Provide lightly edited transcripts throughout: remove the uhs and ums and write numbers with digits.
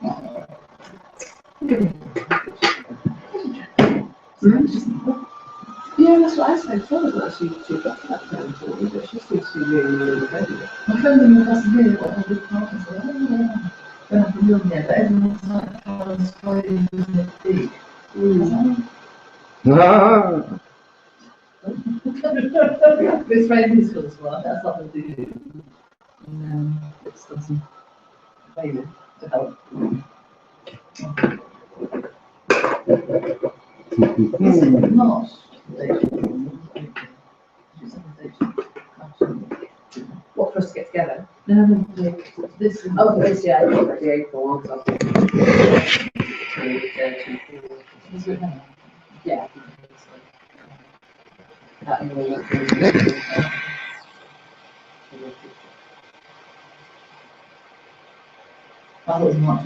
Yeah, that's what I said. Probably that she got that phone for me, but she seems to be really, really ready. My friend in the last year got a big party, so I don't know when I've been young yet, but everyone's like, oh, it's Friday, isn't it big? This friend is good as well, that's not what they do. It's some failure to help. Is it not? What, for us to get together? No, this is... Oh, this, yeah, the April one, so I think. Yeah. That and all that. I thought it was not.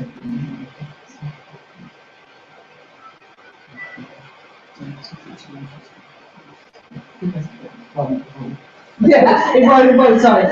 Yeah, it won't, sorry.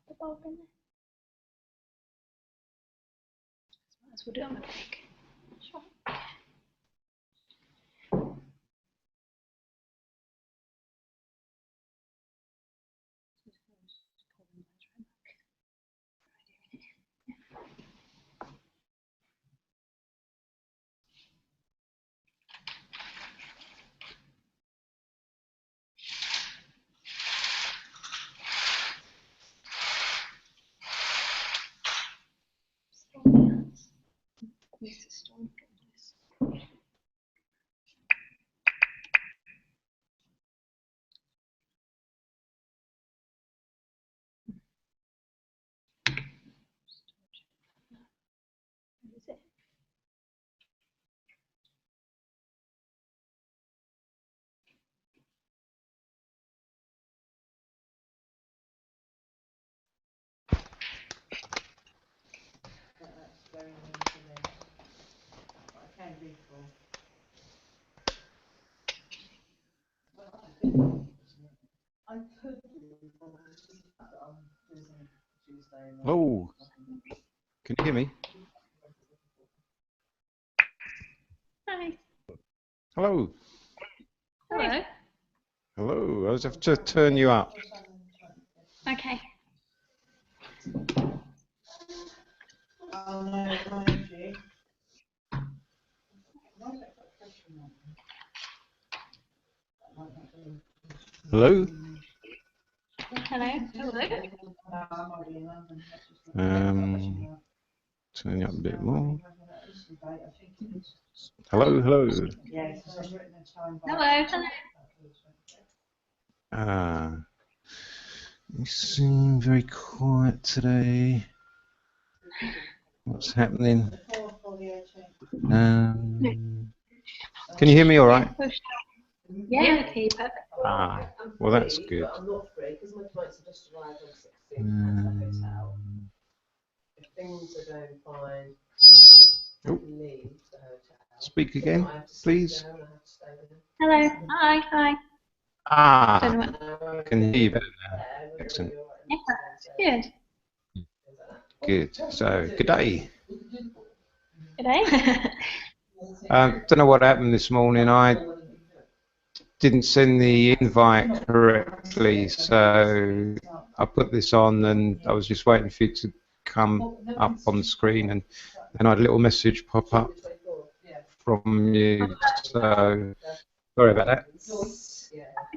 The bulb in there. Might as well do it on my back. Sure. Mr. Storm, goodness. What is it? That's very nice to know. I can be full. I could do full, it's just that I'm losing Tuesday. Oh, can you hear me? Hi. Hello. Hello. Hello. I just have to turn you up. Okay. Oh no, mind you. Hello? Hello. Hello. Turn you up a bit more. Hello, hello. Hello. Hello. Ah, you seem very quiet today. What's happening? Can you hear me all right? Yeah, okay, perfect. Ah, well, that's good. Oh, speak again, please. Hello. Hi. Hi. Don't know Ah, what. can hear you better now. Excellent. Yeah. Good. Good. So, good day. Good day. Don't know what happened this morning. I didn't send the invite correctly, so I put this on and I was just waiting for you to come up on the screen, and then I had a little message pop up from you. So sorry about that.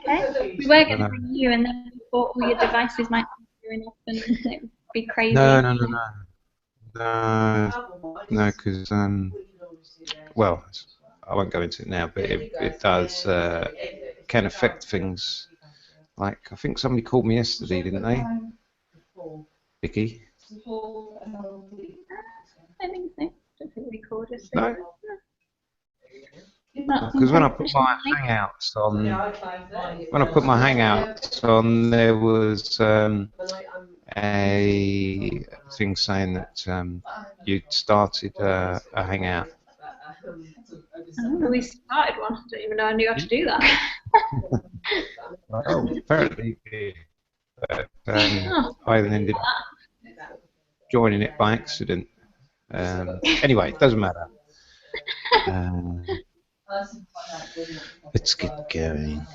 Okay. We were going to bring you, and then we thought all your devices might be doing up, and it would be crazy. No, because well, I won't go into it now, but it does can affect things. Like, I think somebody called me yesterday, didn't they? Vicky? I think so. Don't think we called us. No? Not Because when I something put my hangouts on, there was a thing saying that you'd started a hangout. We started one. I don't even know I knew how to do that. Oh, apparently you did. But Oh. I then ended up joining it by accident. Anyway, it doesn't matter. Let's get going.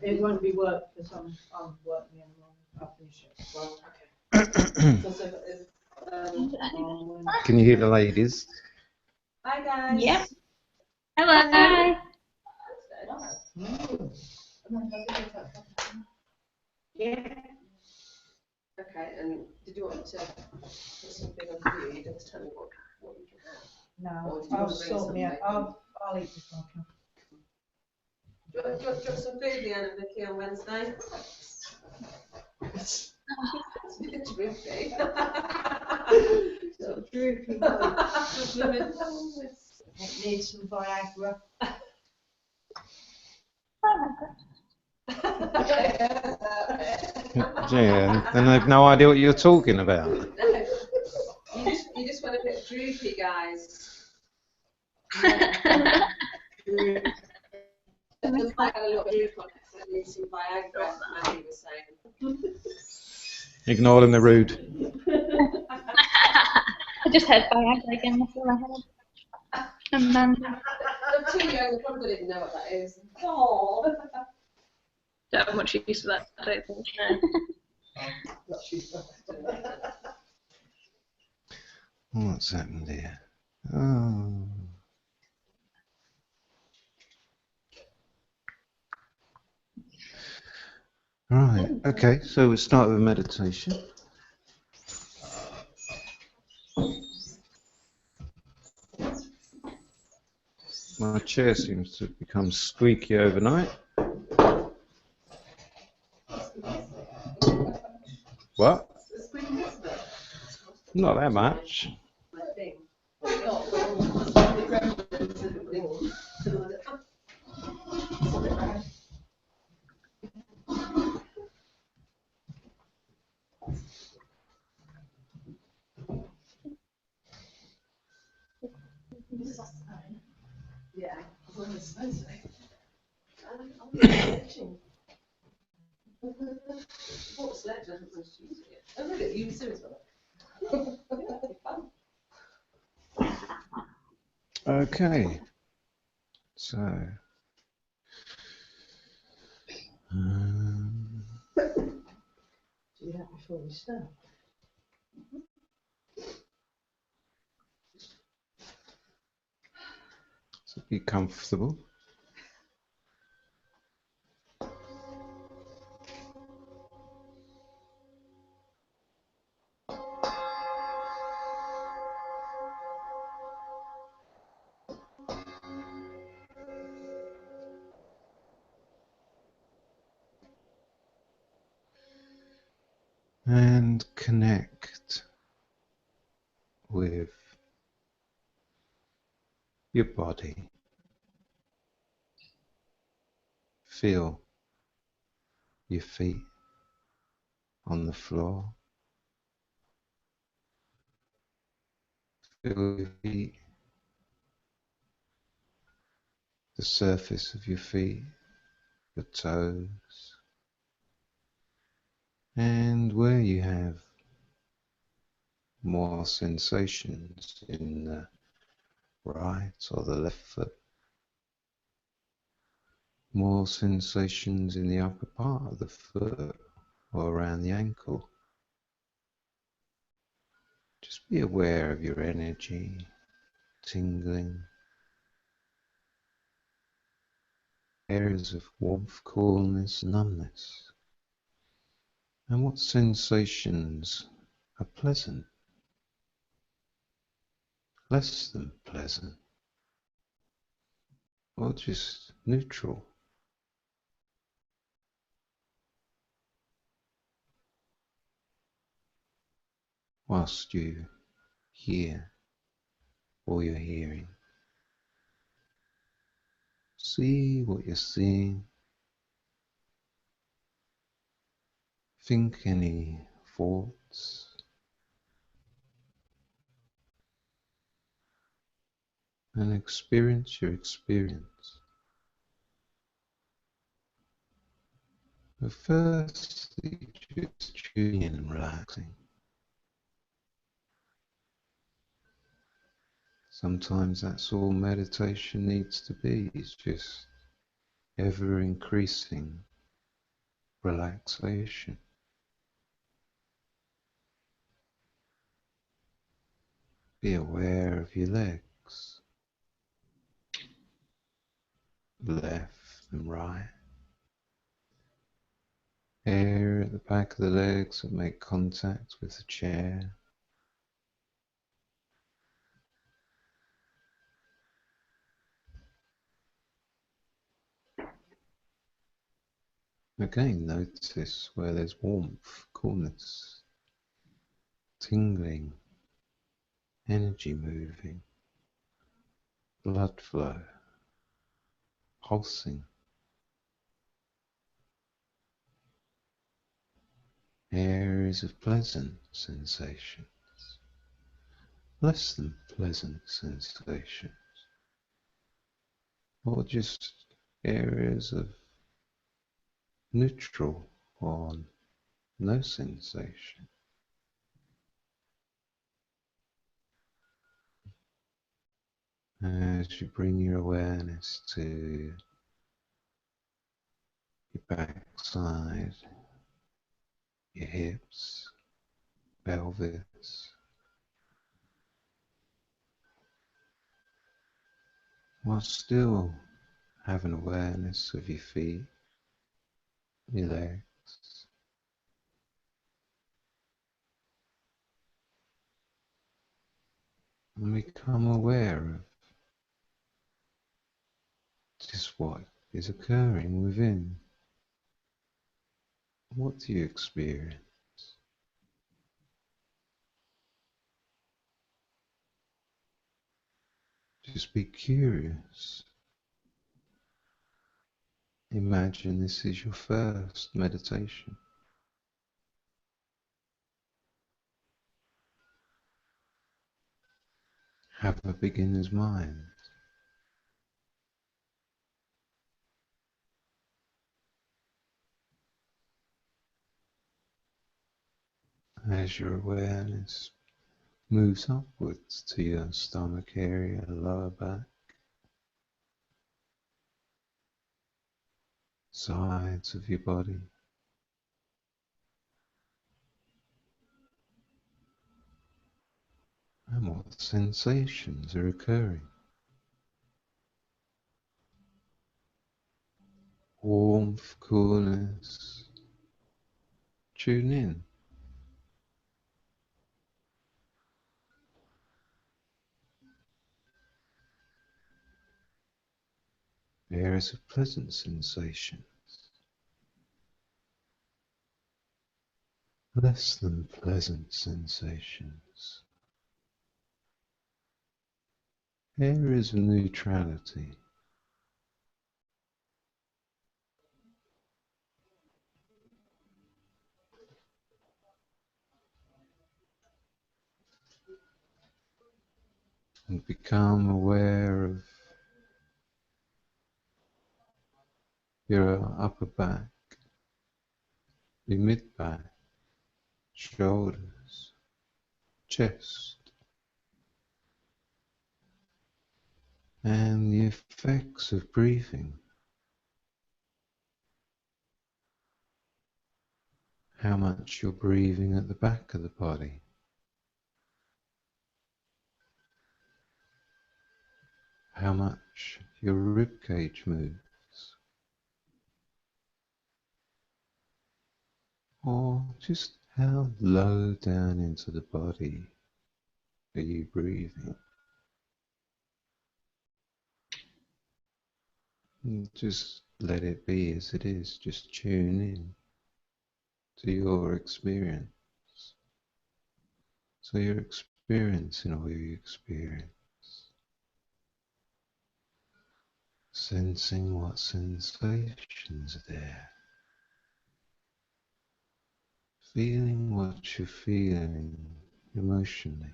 It won't be work because I'm working and I'll finish it. Can you hear the ladies? Hi guys. Yep. Hello. Hi. Yeah. Okay, and did you want to put something on for you? You just tell me what you can have. No, I'll sort me out. I'll eat before I come. Do you want some food, Leanne and Vicky, on Wednesday? It's a bit droopy. So droopy. It needs some Viagra. Yeah, and they've no idea what you're talking about. You just went a bit droopy, guys. It might have a little droop on it, so it needs some Viagra, Mandy was saying. Ignoring the rude. I just heard Viagra again. That's all I heard. And then. I'm too young. I probably didn't know what that is. Oh. Don't have much use for that. I don't think. What's happened here? Oh. Right, okay, so we'll start with meditation. My chair seems to have become squeaky overnight. What? Not that much. Yeah, Okay, so do that before we start. so be comfortable. and connect with your body. Feel your feet on the floor. Feel your feet, the surface of your feet, your toes, and where you have more sensations in the right or the left foot, more sensations in the upper part of the foot or around the ankle. Just be aware of your energy, tingling, areas of warmth, coolness, numbness, and what sensations are pleasant, less than pleasant, or just neutral. Whilst you hear all you're hearing, see what you're seeing, think any thoughts, and experience your experience. But firstly, just tuning in and relaxing. Sometimes that's all meditation needs to be, is just ever increasing relaxation. Be aware of your legs, left and right. Hair at the back of the legs that make contact with the chair. Again, notice where there's warmth, coolness, tingling, energy moving, blood flow, pulsing, areas of pleasant sensations, less than pleasant sensations, or just areas of neutral or no sensation. As you bring your awareness to your backside, your hips, pelvis, while still having awareness of your feet, your legs, and become aware of just what is occurring within. What do you experience? Just be curious. Imagine this is your first meditation. Have a beginner's mind. As your awareness moves upwards to your stomach area, lower back, sides of your body, and what sensations are occurring. Warmth, coolness. Tune in. Areas of pleasant sensations. less than pleasant sensations, areas of neutrality. And become aware of your upper back, your mid-back, shoulders, chest, and the effects of breathing. How much you're breathing at the back of the body. How much your rib cage moves. Or just how low down into the body are you breathing? And just let it be as it is. Just tune in to your experience. So you're experiencing all you experience. Sensing what sensations are there. Feeling what you're feeling emotionally.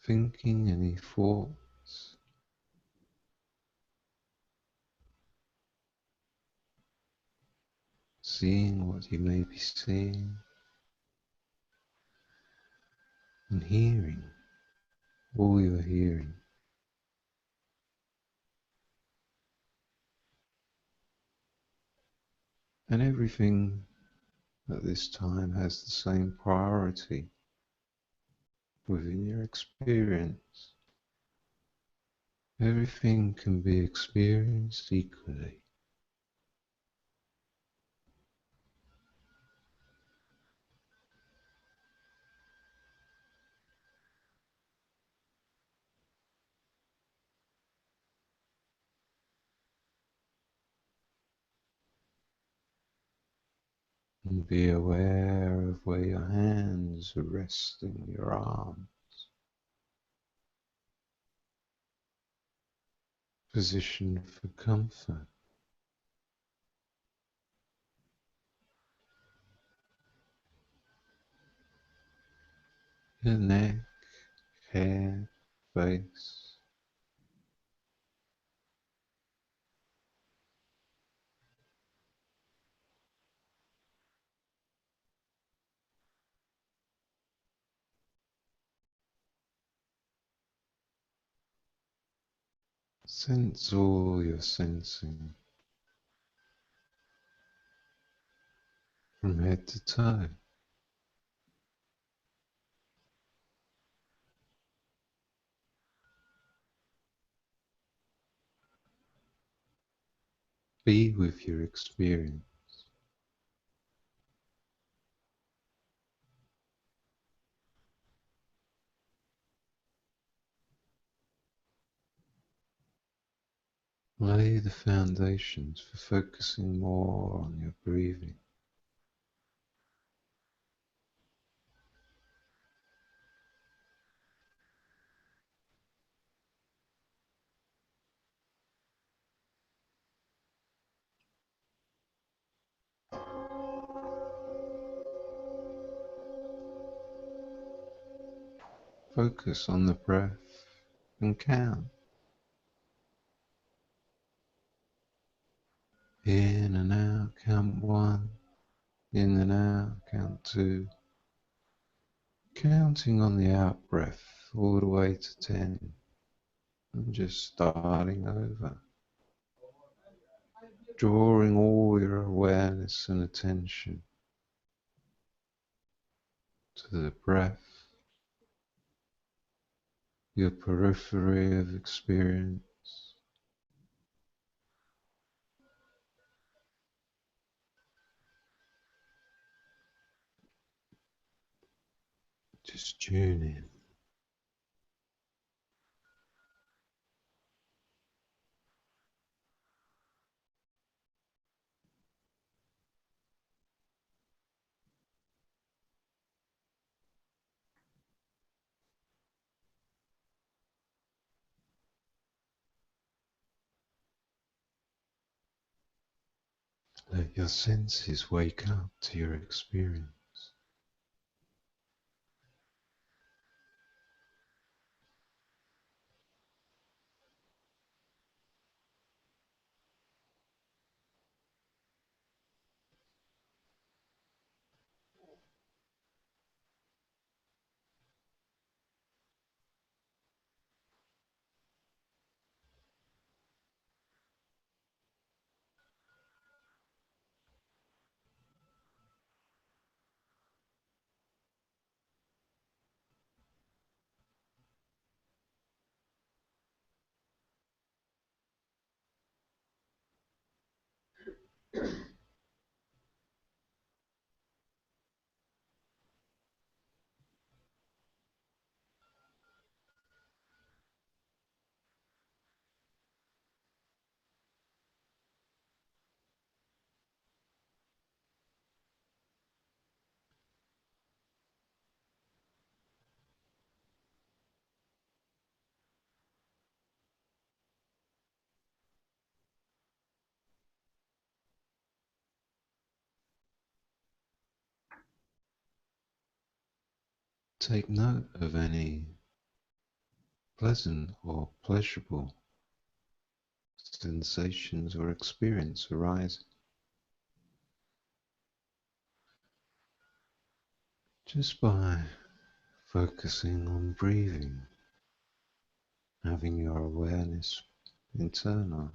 Thinking any thoughts. Seeing what you may be seeing. And hearing all you're hearing. And everything at this time has the same priority within your experience. Everything can be experienced equally. And be aware of where your hands are resting, your arms. Position for comfort. Your neck, head, face. Sense all you're sensing from head to toe. Be with your experience. Lay the foundations for focusing more on your breathing. Focus on the breath and count. In and out, count 1. In and out, count 2. Counting on the out breath all the way to 10. And just starting over. Drawing all your awareness and attention to the breath, your periphery of experience. Just tune in. Let your senses wake up to your experience. Take note of any pleasant or pleasurable sensations or experience arise just by focusing on breathing, having your awareness internal.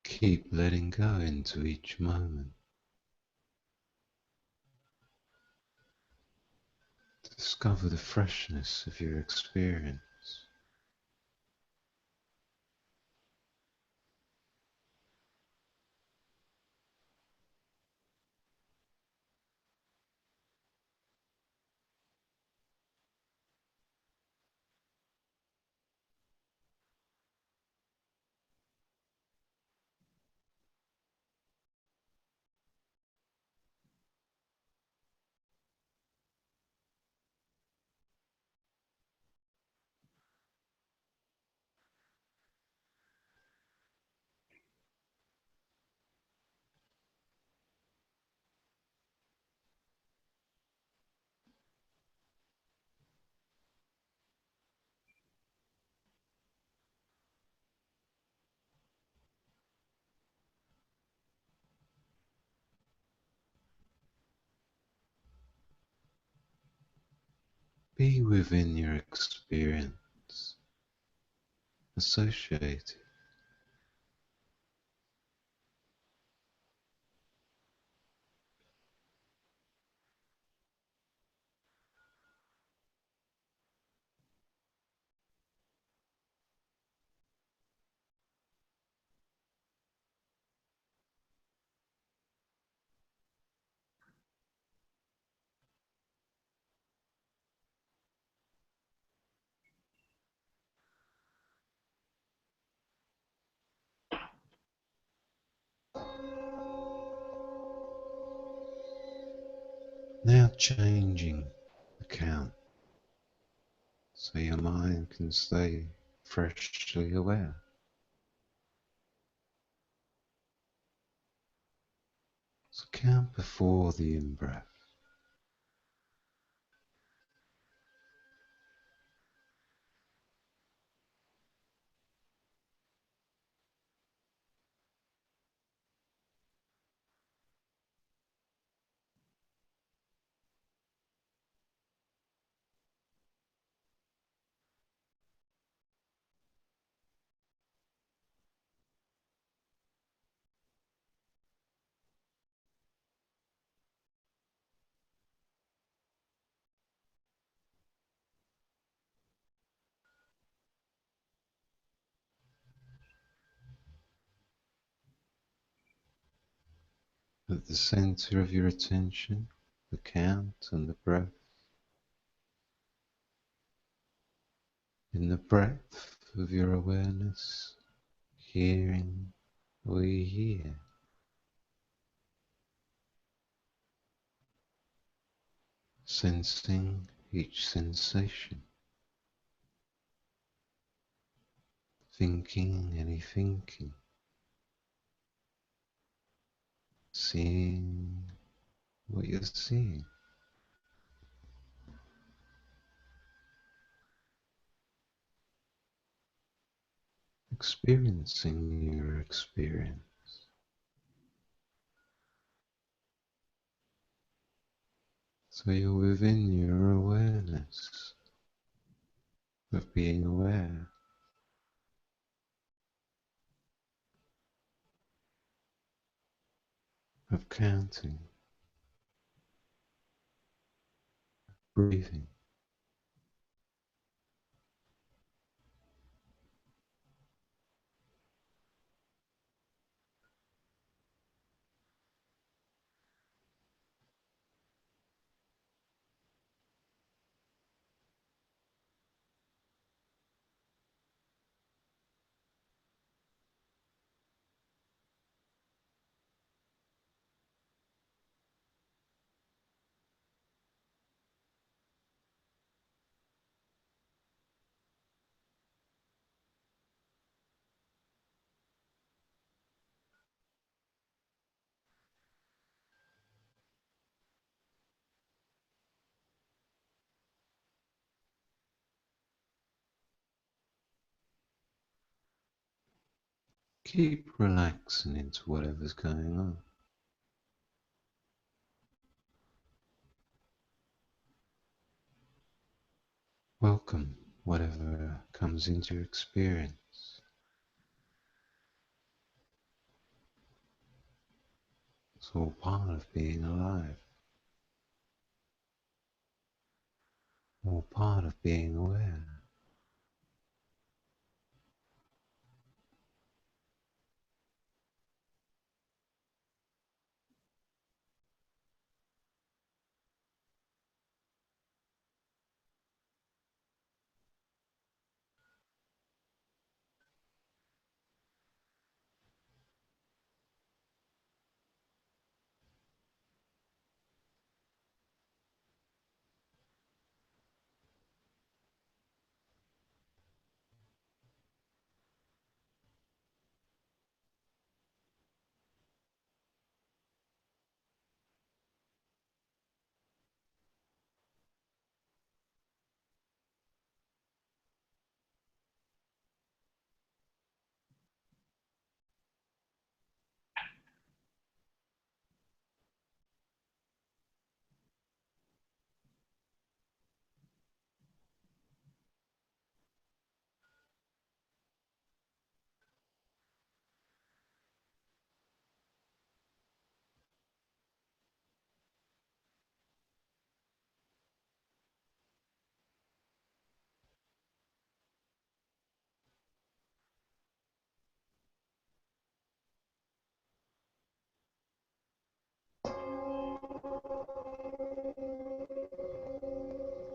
Keep letting go into each moment. Discover the freshness of your experience. Be within your experience, associated. Now changing the count so your mind can stay freshly aware. So count before the in-breath. At the center of your attention, the count and the breath. In the breadth of your awareness, hearing we hear, sensing each sensation, thinking any thinking, seeing what you're seeing, experiencing your experience. So you're within your awareness of being aware, of counting, breathing. Keep relaxing into whatever's going on. Welcome whatever comes into your experience. It's all part of being alive, all part of being aware.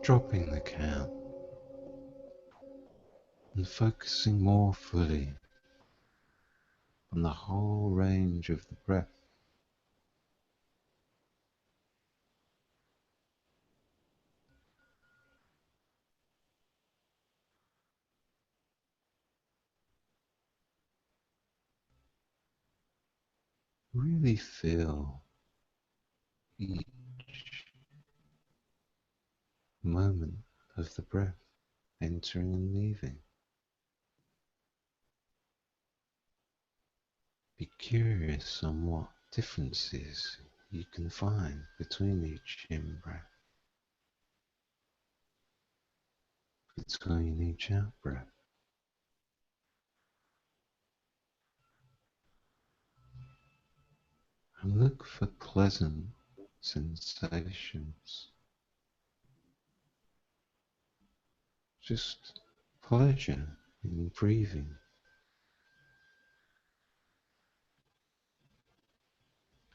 Dropping the count and focusing more fully on the whole range of the breath. Really feel each moment of the breath entering and leaving. Be curious on what differences you can find between each in-breath, between each out-breath. And look for pleasant sensations. Just pleasure in breathing,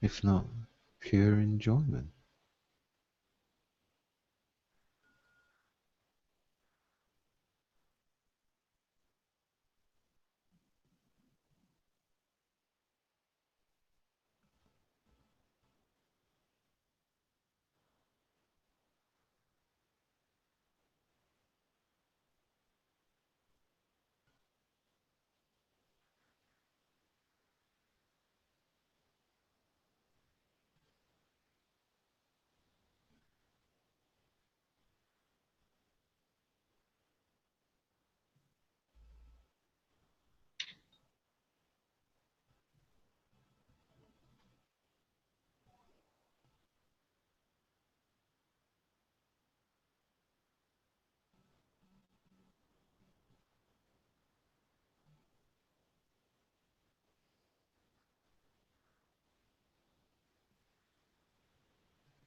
if not pure enjoyment.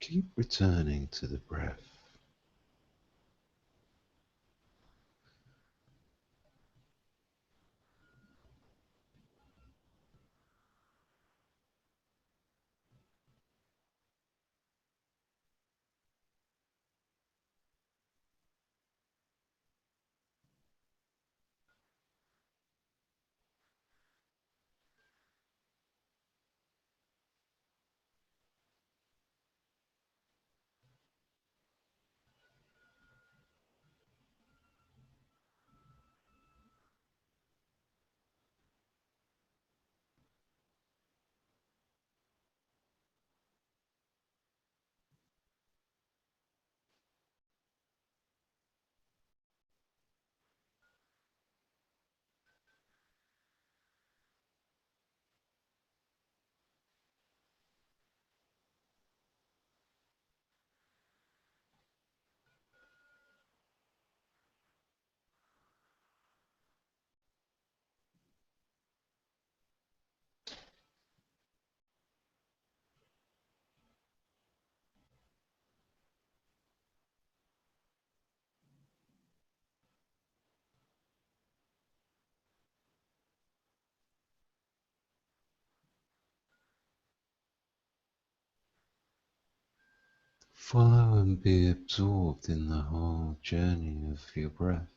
Keep returning to the breath. Follow and be absorbed in the whole journey of your breath.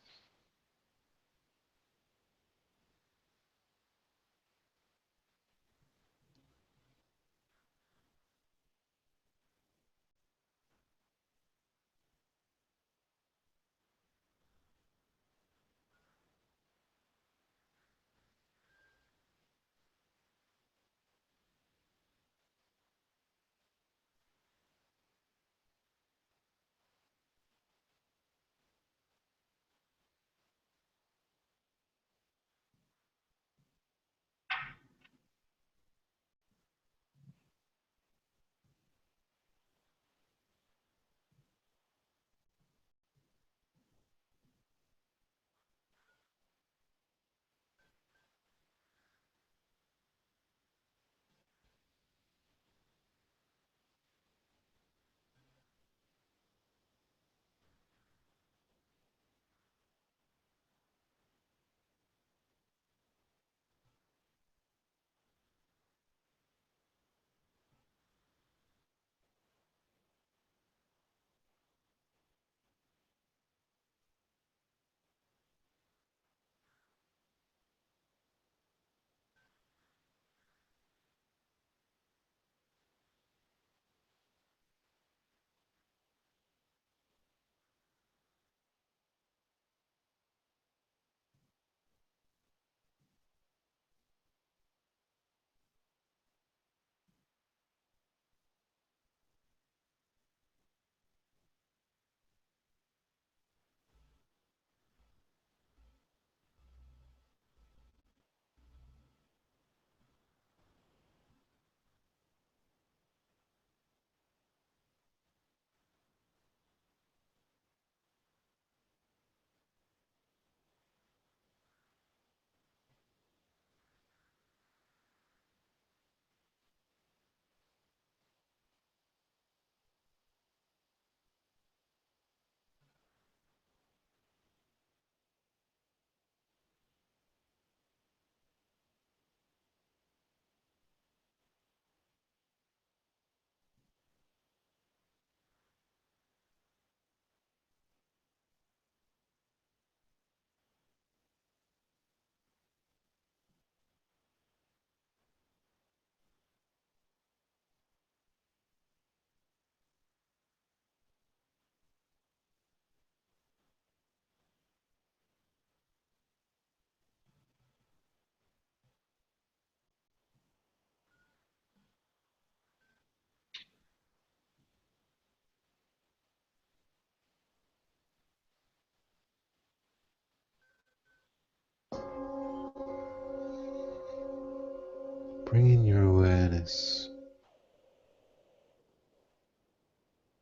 Bringing your awareness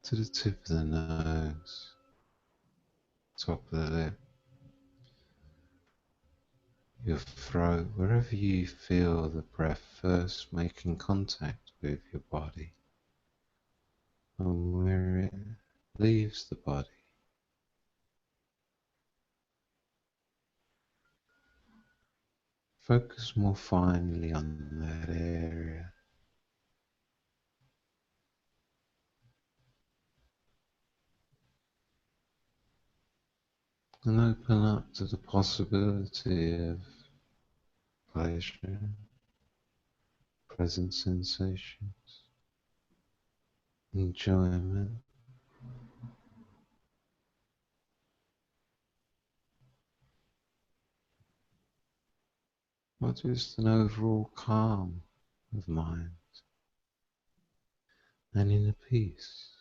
to the tip of the nose, top of the lip, your throat, wherever you feel the breath first making contact with your body, and where it leaves the body. Focus more finely on that area. And open up to the possibility of pleasure, present sensations, enjoyment, or just an overall calm of mind and inner peace.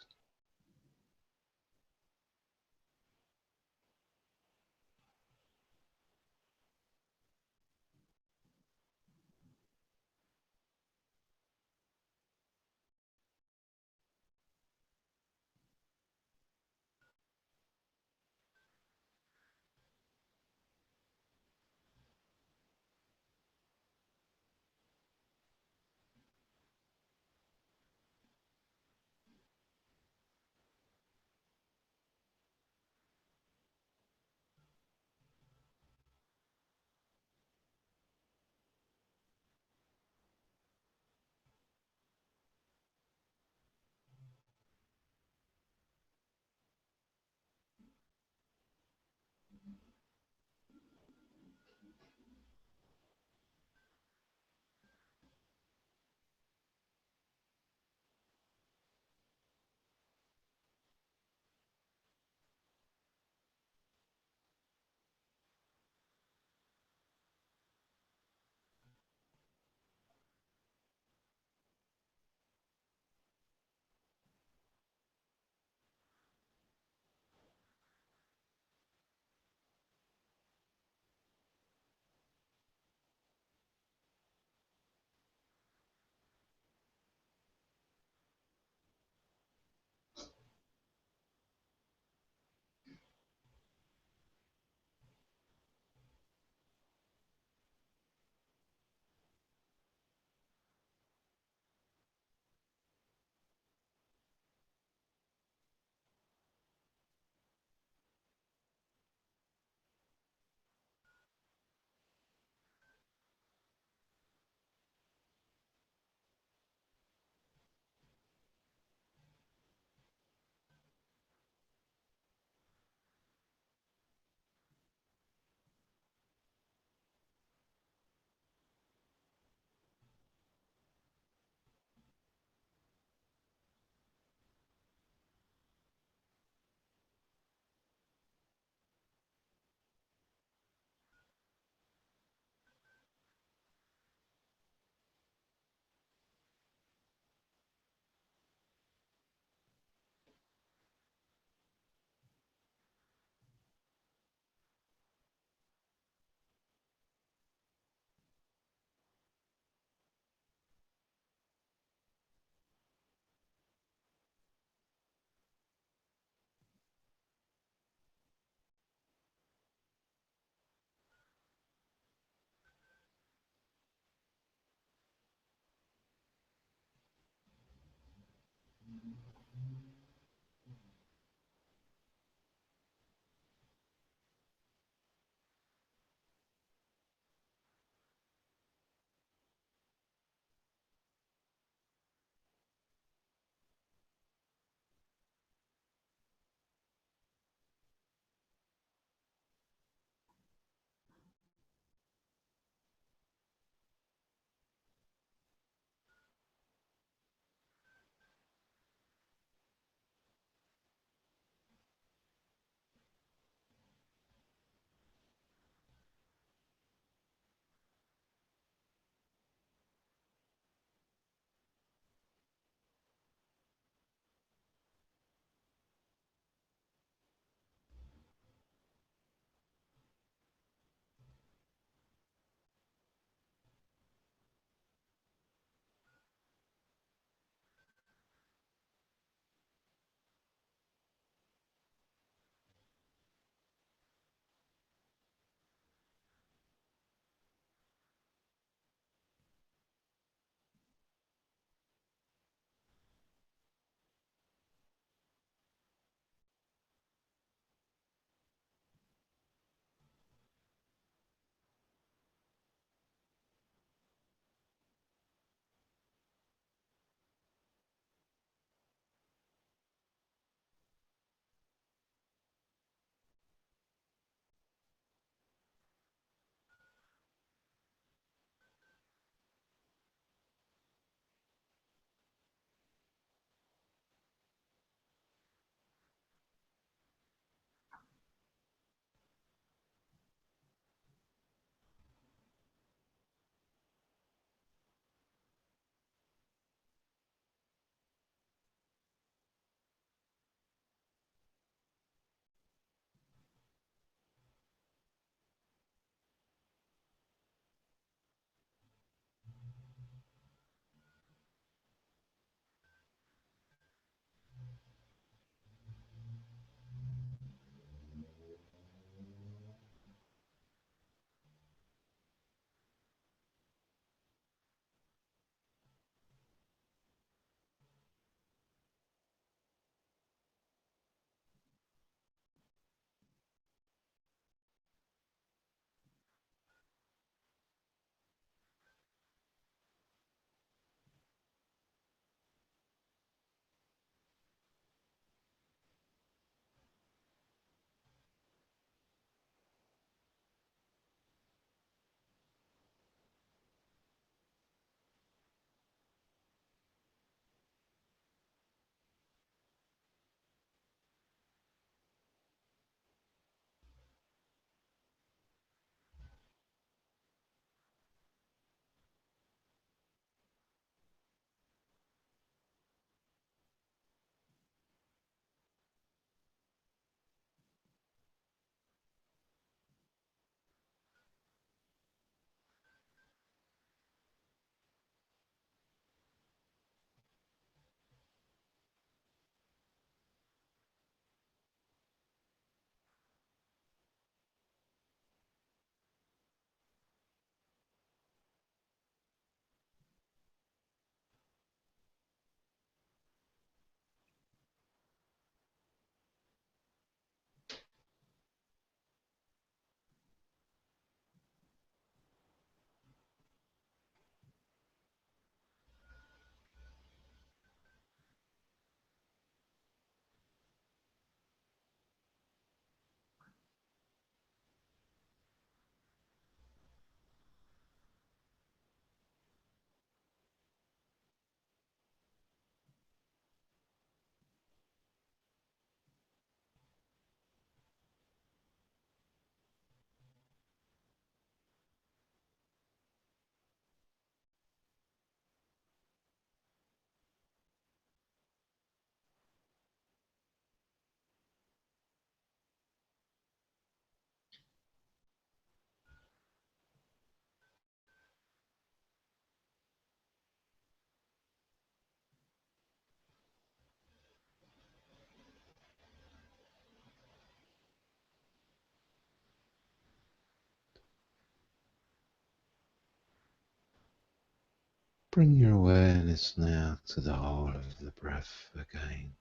Bring your awareness now to the whole of the breath again.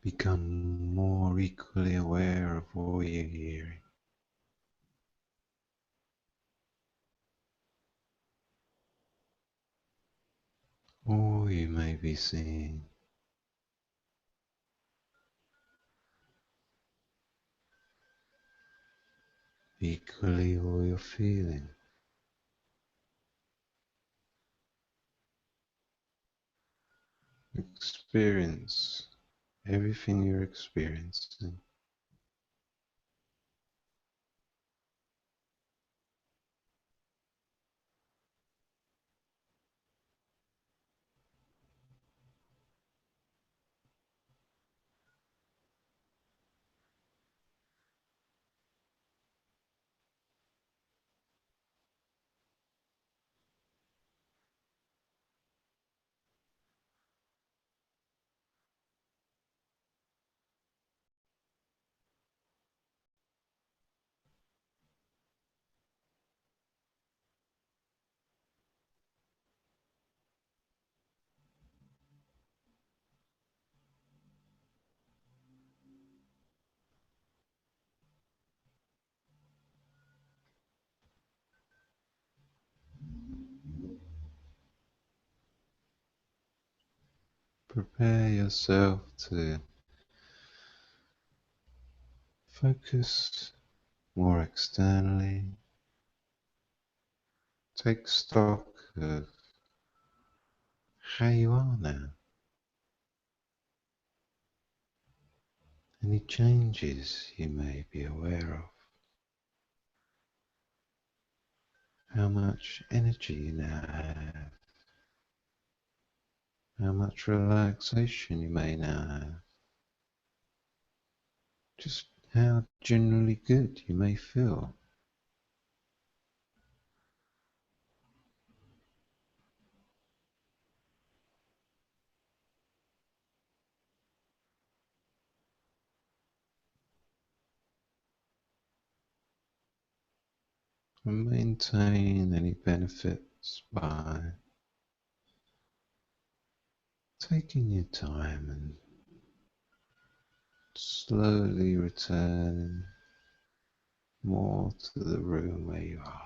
Become more equally aware of all you're hearing. All you may be seeing. Equally all you're feeling. Experience everything you're experiencing. Prepare yourself to focus more externally. Take stock of how you are now. Any changes you may be aware of. How much energy you now have. How much relaxation you may now have. Just how generally good you may feel. And maintain any benefits by taking your time and slowly returning more to the room where you are.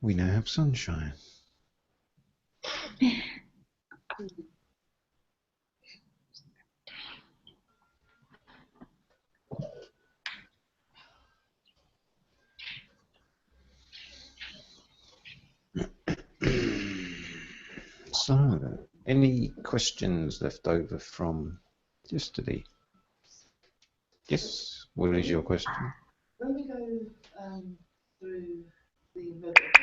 We now have sunshine. So, any questions left over from yesterday? Yes, what is your question? When we go through the movement process,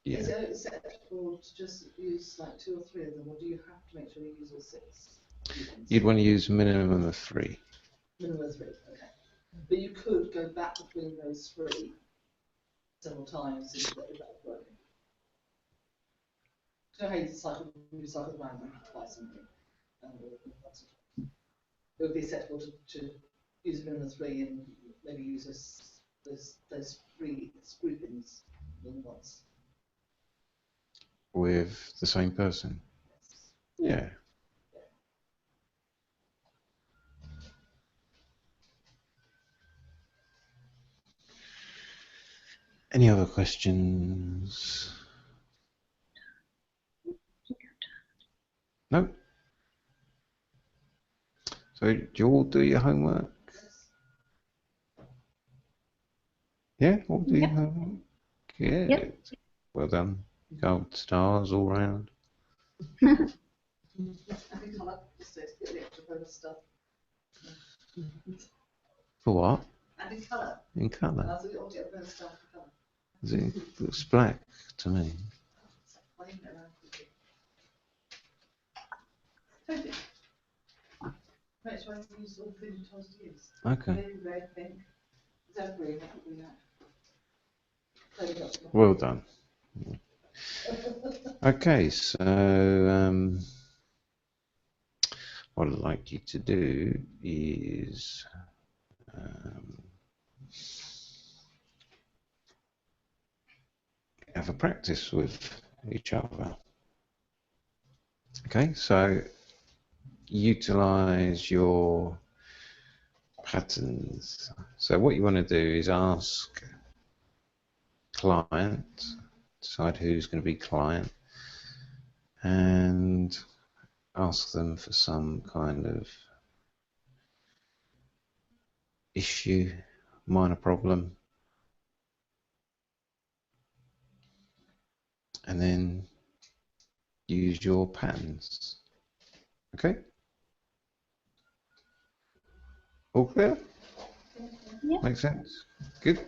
Yeah. is it acceptable to just use like 2 or 3 of them, or do you have to make sure you use all 6? You'd want to use a minimum of 3. Minimum of 3, okay. But you could go back between those 3 several times if that was working. So how you cycle around twice a week. It would be acceptable to use a minimum of 3 and maybe use those 3 groupings in once. With the same person? Yeah. Any other questions? No? So do you all do your homework? Yeah, all do your homework? Good. Yep. Well done. Gold stars all round. Adding colour, just to get the extra bonus stuff. For what? Adding colour. In colour. I thought you ought to get the bonus stuff for colour. It looks black to me. Playing it around quickly. Totally. That's why I use all the things you told us to use. Okay. Blue, red, pink. Is that green? That would be that. Well done. Okay, so what I'd like you to do is have a practice with each other. Okay, so utilize your patterns. So what you want to do is ask client, decide who's going to be client, and ask them for some kind of issue, minor problem, and then use your patterns. Okay? All clear? Yeah. Makes sense? Good?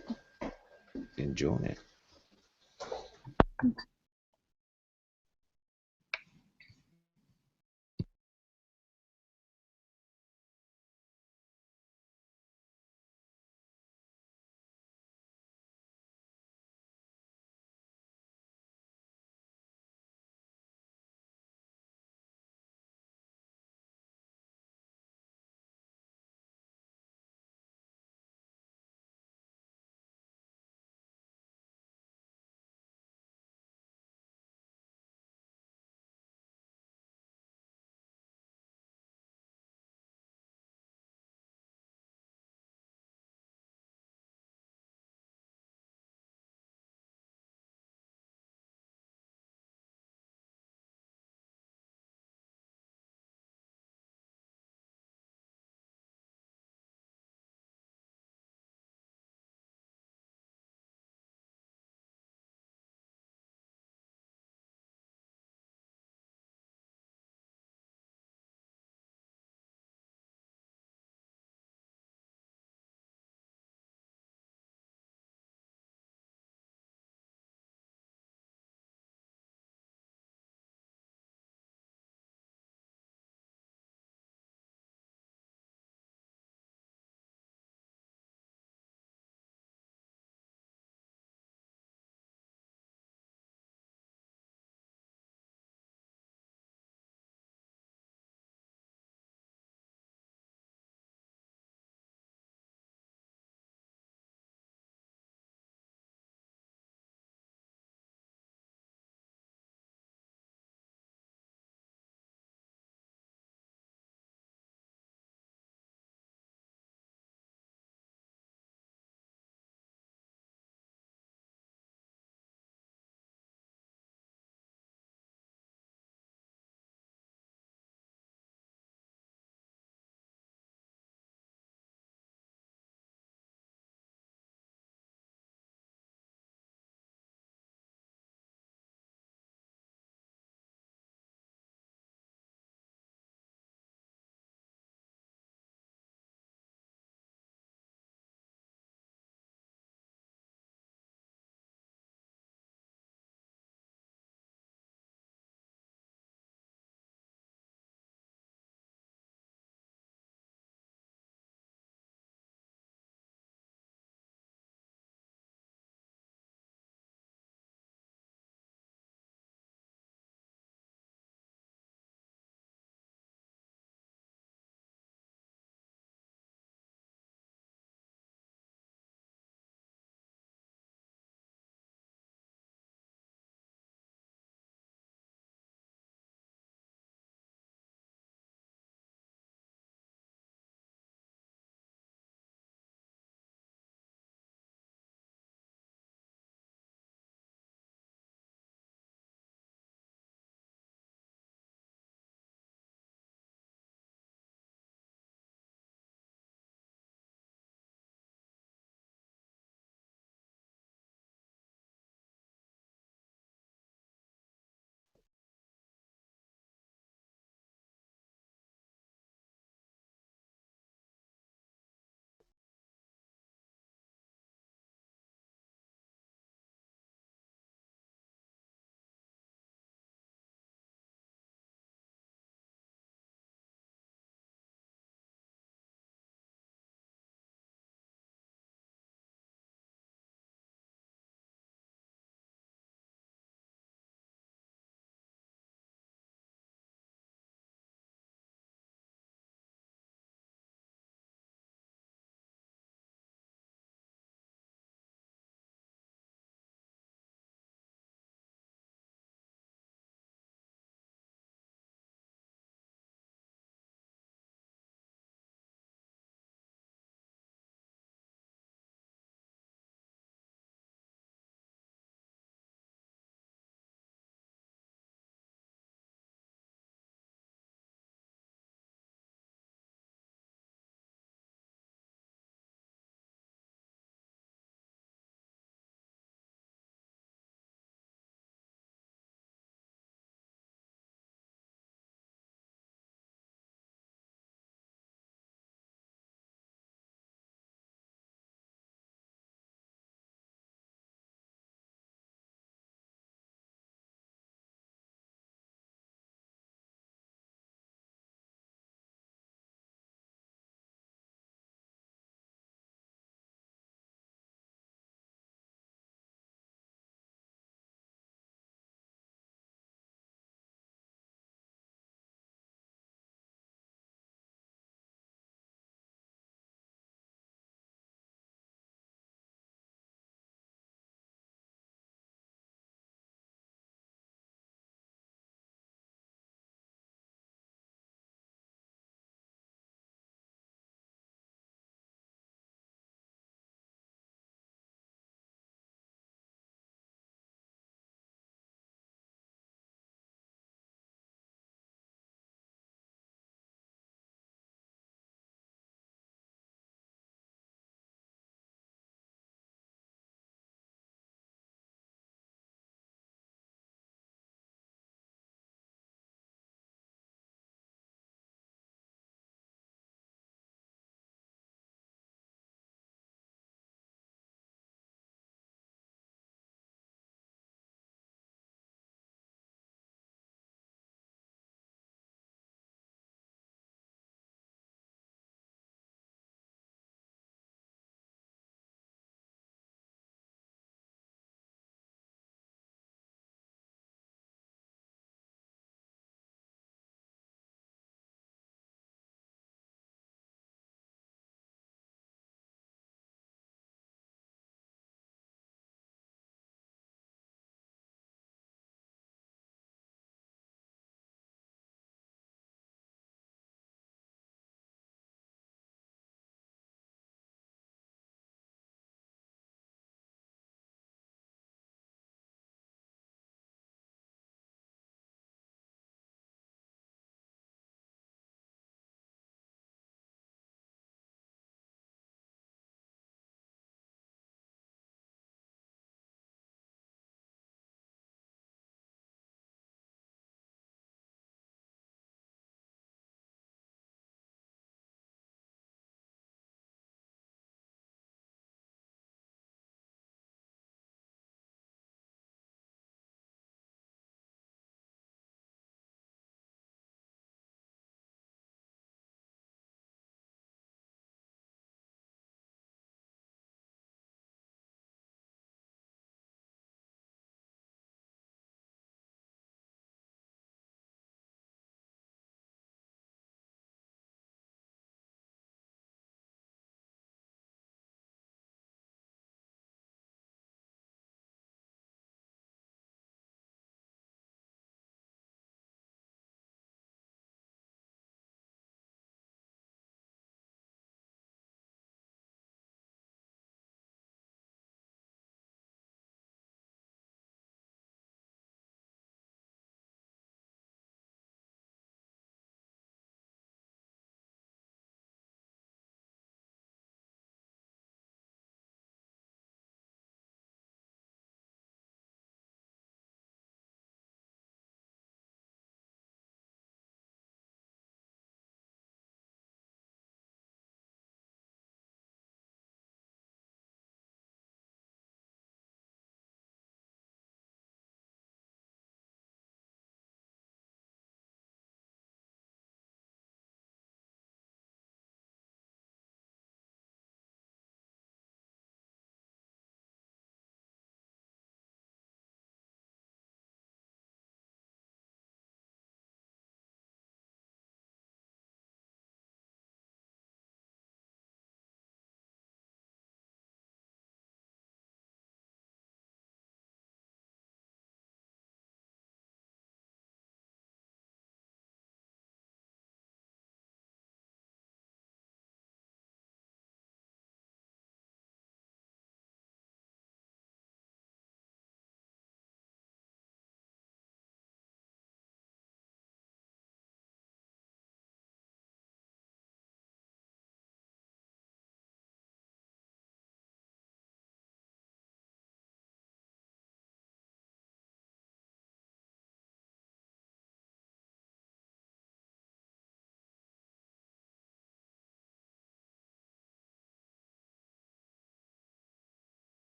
Enjoy it.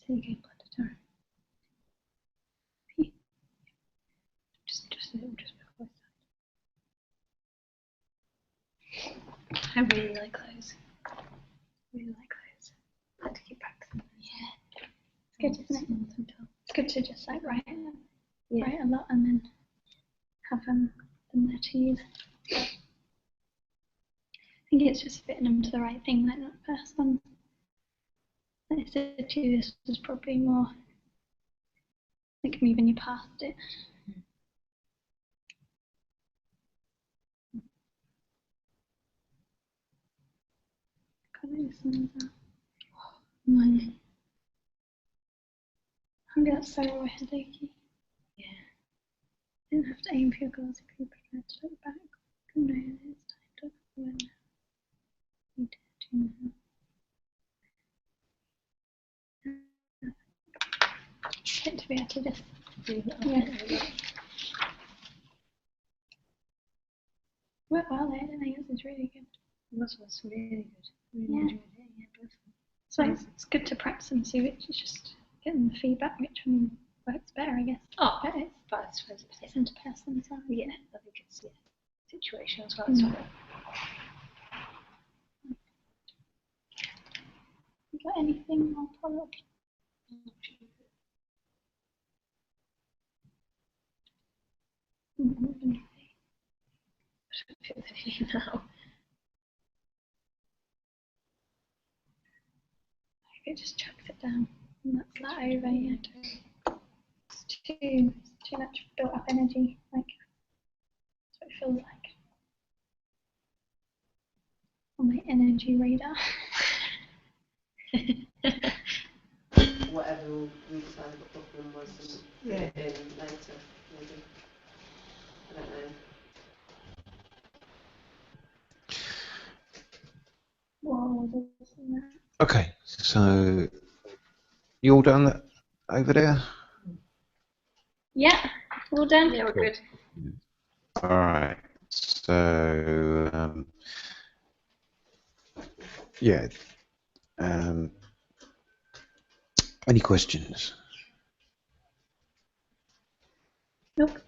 Say again, just before. I really like those. Really like those. I like to keep practicing. Yeah. It's good, isn't it? It's good to just like write a lot and then have them there to use. I think it's just fitting them to the right thing, like that first one. Like I said to you, this was probably more like moving you past it. Got this one as well. That's so headachy. Yeah. You don't have to aim for your goals if you prefer to look back. No, it's time to when you did do now. Get to be able to just do that. Yeah. Well, I don't think this is really good. This was really good. Really Yeah. enjoyed it. Yeah, both. So it's good to practice and see which is just getting the feedback which one works better, I guess. Oh, but I suppose it's person to person as well. yeah, I think it's situation as well. You got anything more follow-up? Now. It just chucks it down and that's that over. Yeah, it's too much built up energy. Like that's what it feels like on my energy radar. Whatever we decided the problem was, and put it in later, maybe. I don't know. Okay, so you all done that over there? Yeah, all done. Yeah, we're good. All right. So yeah. Any questions? Nope.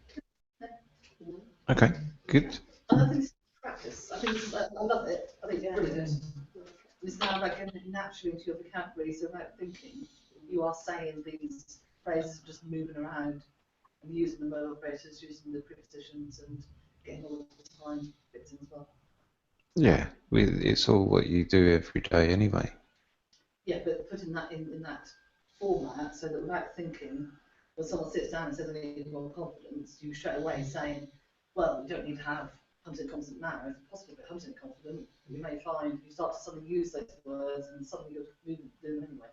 Okay, good. I think it's practice. I think I love it. I think it's brilliant. It's now like naturally into your vocabulary, so without thinking, you are saying these phrases, just moving around and using the modal phrases, using the prepositions, and getting all of the time bits in as well. Yeah, it's all what you do every day anyway. Yeah, but putting that in that format so that without thinking, when someone sits down and says, I need more confidence, you straight away saying, well, you don't need to have 100% confident now, if possible, but 100% confident, you may find you start to suddenly use those words and suddenly you're doing them anyway.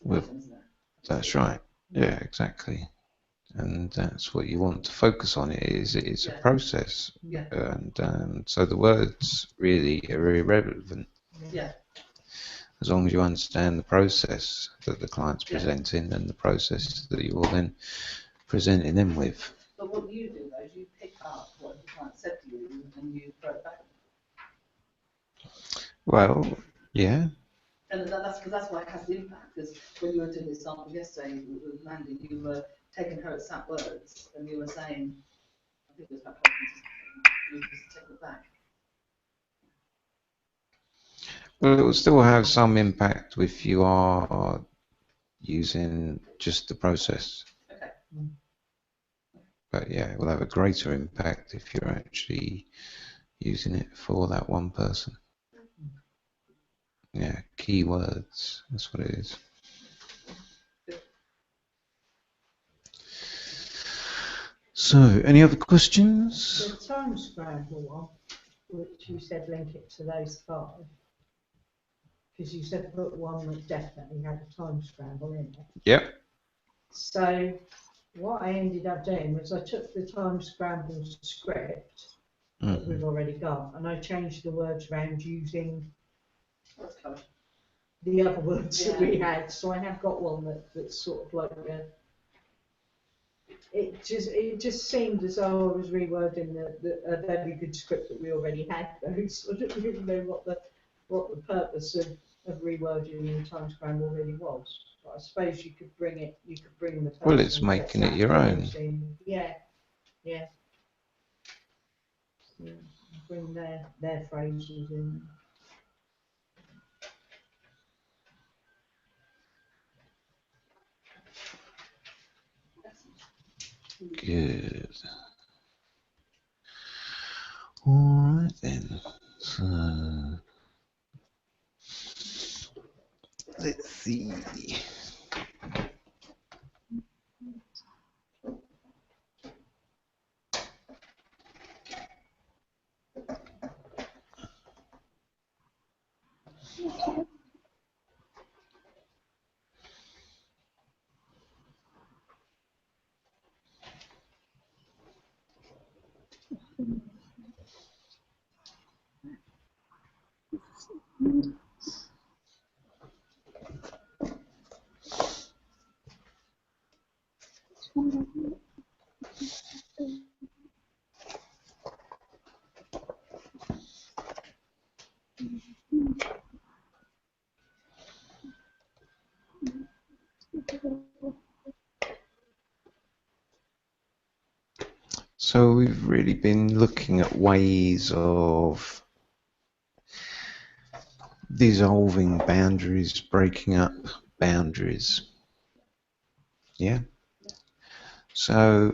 Well, pattern, isn't it? that's right. Yeah, exactly. And that's what you want to focus on. It's a process. Yeah. And so the words really are irrelevant. Yeah. As long as you understand the process that the client's presenting and the process that you're then presenting them with. But what you do though is you pick up what the client said to you and you throw it back. Well, yeah. And that's why it has the impact, because when you were doing the example yesterday with Mandy, you were taking her exact words and you were saying, I think it was about confidence, you just take it back. Well, it will still have some impact if you are using just the process. Okay. But yeah, it will have a greater impact if you're actually using it for that one person. Yeah, keywords, that's what it is. So, any other questions? The time scramble one, which you said link it to those 5, because you said put one that definitely had a time scramble in it. Yep. So what I ended up doing was I took the time scramble script that we've already got and I changed the words around using the other words that we had. So I have got one that's sort of like it just seemed as though I was rewording a very good script that we already had though. So I don't really know what the purpose of of rewording in Timescroll already was. But I suppose you could bring the person. Well, it's making it your own. Yeah, yeah. Yeah. Bring their phrases in. Good. All right then. So let's see. So we've really been looking at ways of dissolving boundaries, breaking up boundaries. Yeah. So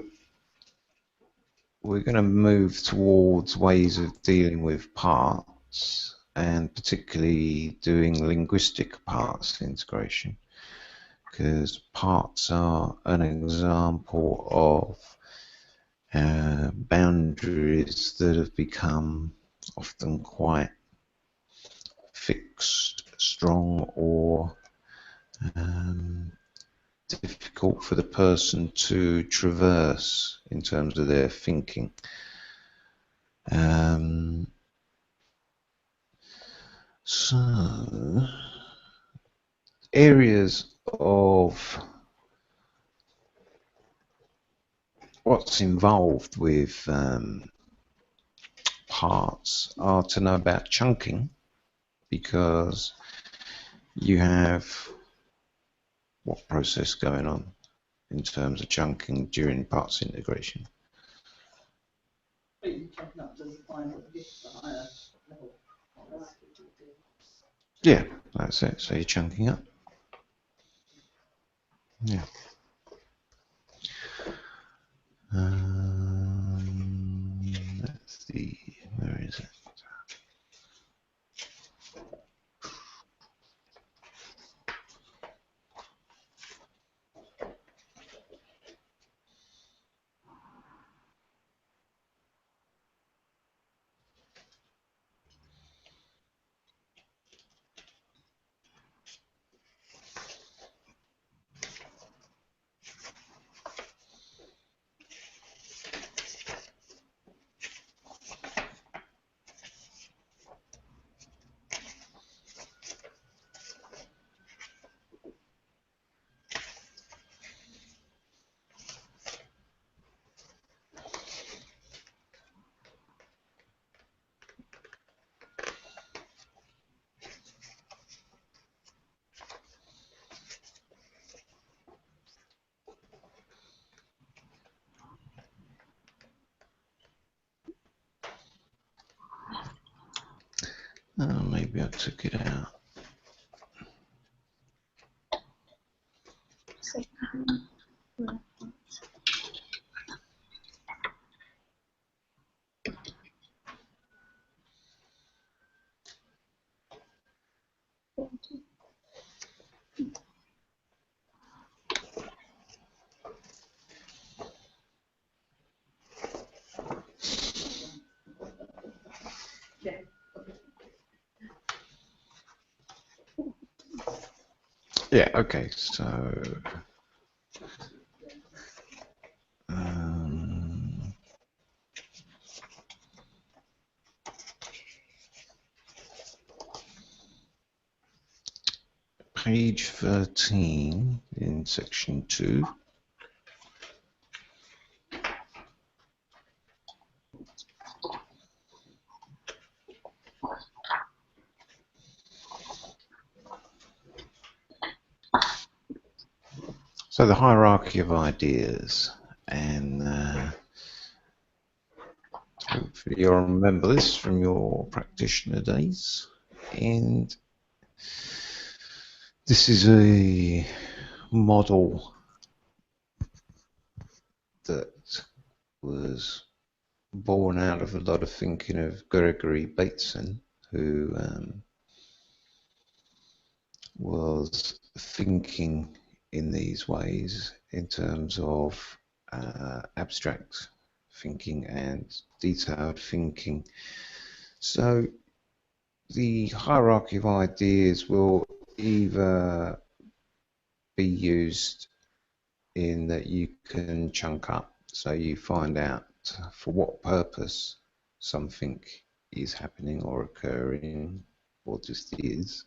we're going to move towards ways of dealing with parts, and particularly doing linguistic parts integration, because parts are an example of boundaries that have become often quite fixed, strong, or difficult for the person to traverse in terms of their thinking. So, areas of what's involved with parts are to know about chunking, because you have what process going on in terms of chunking during parts integration? Yeah, that's it. So you're chunking up. Yeah. Let's see, where is it? Oh, maybe I took it out. Yeah, okay, so page 13 in section 2. So the hierarchy of ideas, and hopefully you'll remember this from your practitioner days. And this is a model that was born out of a lot of thinking of Gregory Bateson, who was thinking in these ways in terms of abstract thinking and detailed thinking. So the hierarchy of ideas will either be used in that you can chunk up, so you find out for what purpose something is happening or occurring or just is.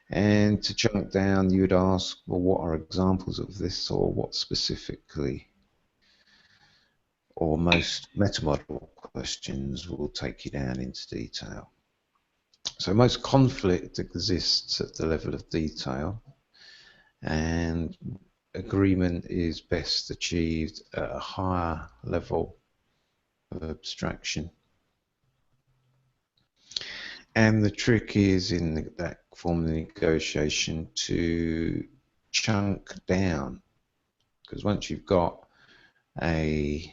And to chunk down, you would ask, well, what are examples of this, or what specifically? Or most metamodel questions will take you down into detail. So most conflict exists at the level of detail, and agreement is best achieved at a higher level of abstraction. And the trick is in that form of negotiation to chunk down, because once you've got a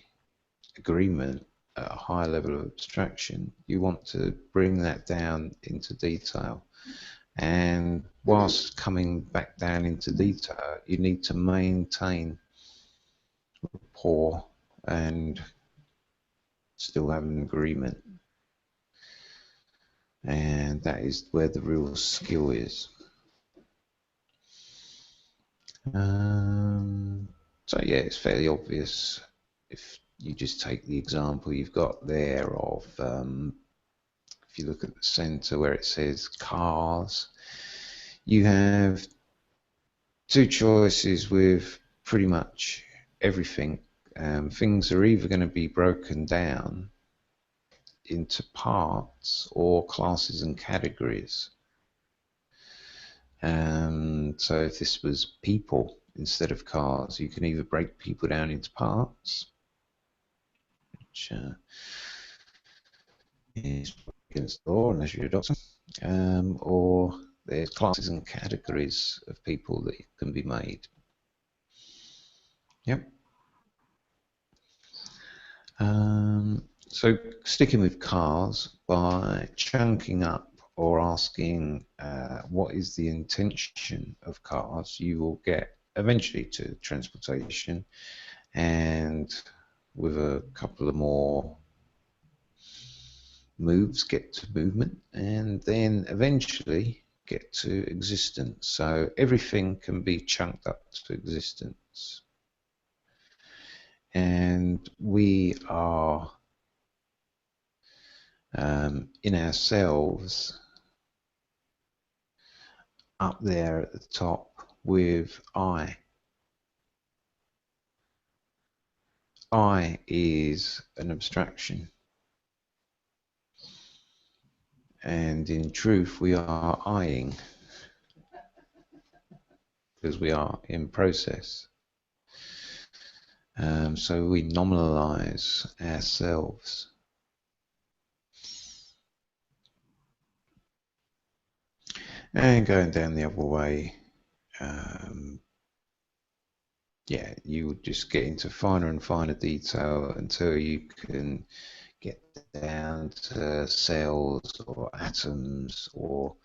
agreement at a high level of abstraction, you want to bring that down into detail. And whilst coming back down into detail, you need to maintain rapport and still have an agreement. And that is where the real skill is. So yeah, it's fairly obvious if you just take the example you've got there of, if you look at the center where it says cars, you have two choices with pretty much everything. Things are either going to be broken down into parts or classes and categories. So if this was people instead of cars, you can either break people down into parts, which is against the law unless you're a doctor, or there's classes and categories of people that can be made. Yep. So sticking with cars, by chunking up or asking what is the intention of cars, you will get eventually to transportation, and with a couple of more moves get to movement, and then eventually get to existence. So everything can be chunked up to existence. And we are in ourselves up there at the top with I. I is an abstraction. And in truth, we are eyeing, because we are in process. So we nominalize ourselves. And going down the other way, yeah, you would just get into finer and finer detail until you can get down to cells or atoms, or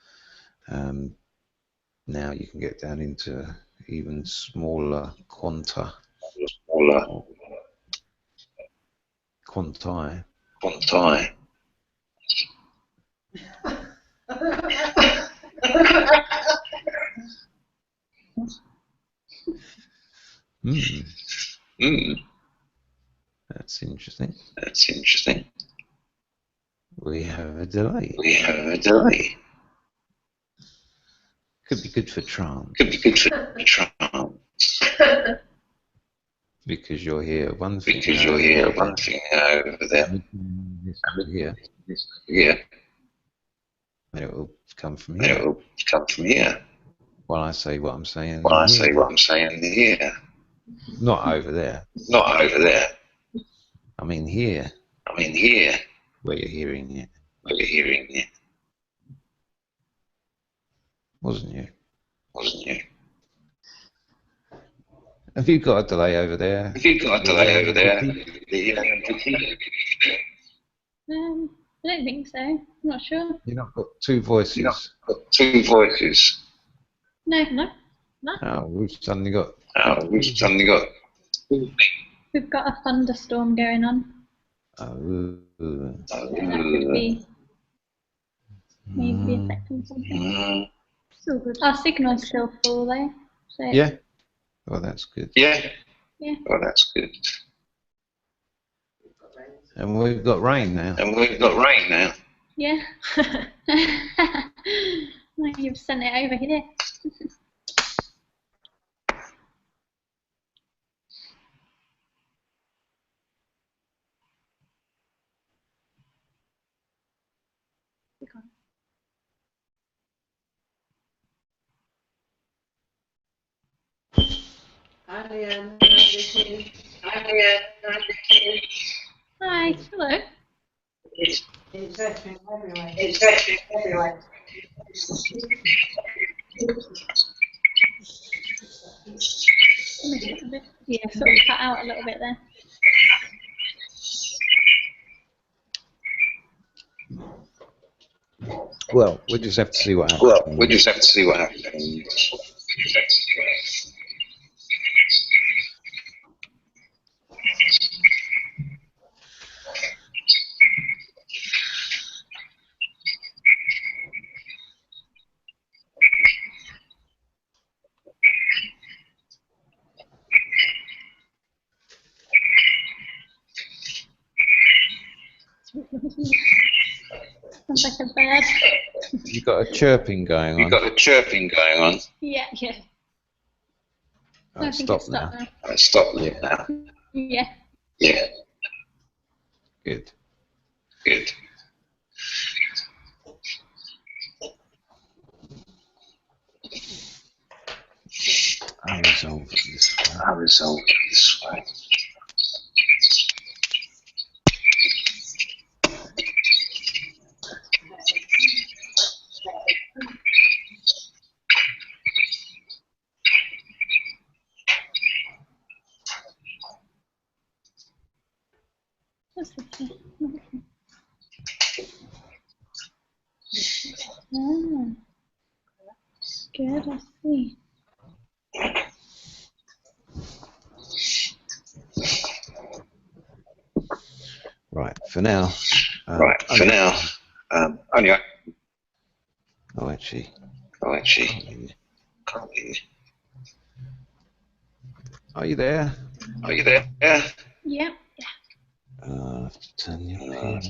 now you can get down into even smaller quanta. Quanti. That's interesting. We have a delay. Could be good for trance. Because you'll hear one thing over there. Here. And it will come from here. Well, I say what I'm saying. Well, I say what I'm saying here. Not over there. Not over there. I mean here. I mean here. Where you're hearing it. Where you're hearing it. Wasn't you? Wasn't you? Have you got a delay over there? Have you got a delay over there? I don't think so. I'm not sure. You've not got two voices. You've not got two voices. No. Oh, we've suddenly got. We've got a thunderstorm going on. Oh. So that could be maybe affecting something. Still good. Our signal's still full though. So Yeah. Oh, that's good. Yeah. Yeah. Oh, that's good. And we've got rain now. Yeah. Well, you've sent it over here. Hi, Leanne. Hi. Hello. It's raining everywhere. Yeah, sort of cut out a little bit there. Well, we'll just have to see what happens. Sounds like a bird. You got a chirping going on. Yeah. Oh, I think stop it's stopped now. now. Stop now. Yeah. Yeah. Good. I'll resolve it this way. What's this here? Oh. Good, I see. Right, for now. Anya. Oh, actually. Can't hear you. Are you there? Yeah. Yeah. Turn your pin.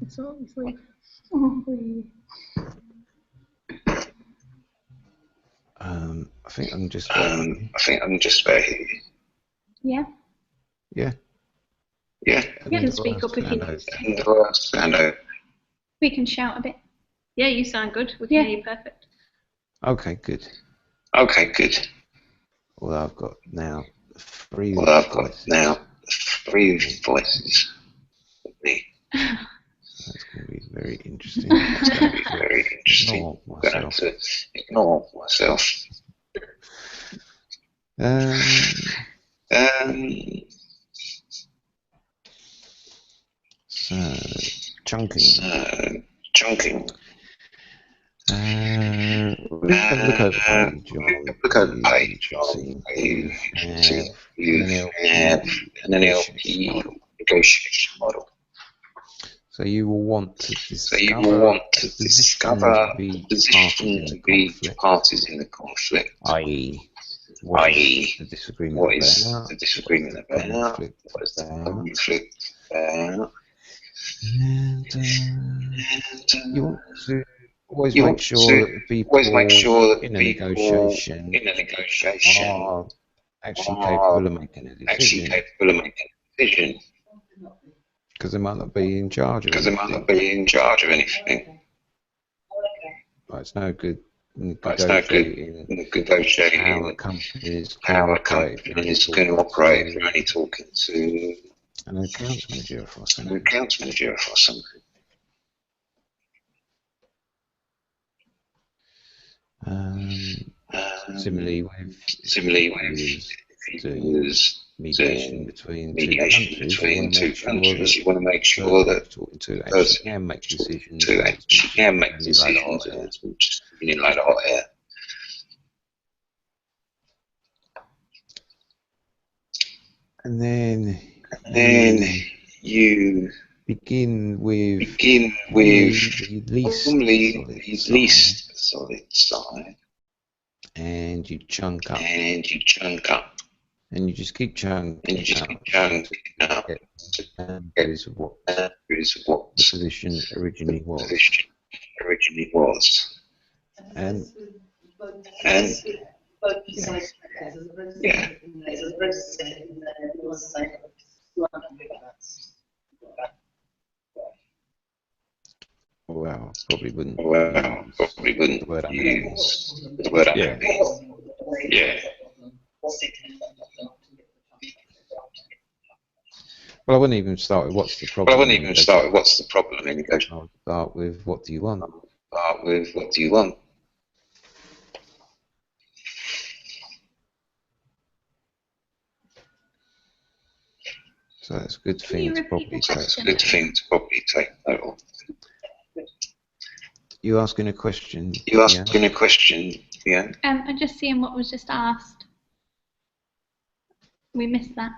It's obviously. I think I'm just. about here. Yeah. Yeah. You can speak up if you. We can shout a bit. Yeah, you sound good. We can hear you perfect. Okay, good. Well, I've got now three voices. Me. That's going to be very interesting. Ignore myself. So, chunking. Look over the page. You have an NLP negotiation model. So you will want to discover the position of the parties in the conflict. I.e., what is the disagreement about? What is the conflict about? And you want to always make sure that the people in a negotiation are actually capable of making a decision. Because they might not be in charge of anything. It's no good It's no good negotiating how a company is how going a to operate company is going to operate if you're only talking to an accounts manager or an something. accounts manager or something. Similarly, If he was mediation doing between two mediation countries, you want to make sure that you want to make the sure person that you're talking to the actually person can make you're talking decisions to and it's actually can make running like a hot decisions and air. it's just spinning like a hot air. And then you begin with normally the least solid the side, least solid side and you chunk up, and you chunk up and you just keep chunking up up to to get get boundaries of what boundaries of what the position originally was. position originally was. And And yeah, yeah, well, probably wouldn't well, use probably the wouldn't word unhappy. use the word Yeah. unhappy. Yeah. Well, I wouldn't even start with what's the Well, I problem. wouldn't even start with what's the problem in negotiation. I would start with what do you want. Start with what do you want. So that's a good Can you thing to repeat probably the take. question? Good thing to probably take note of. You asking a question? You asking a question, yeah? I'm just seeing what was just asked. We missed that.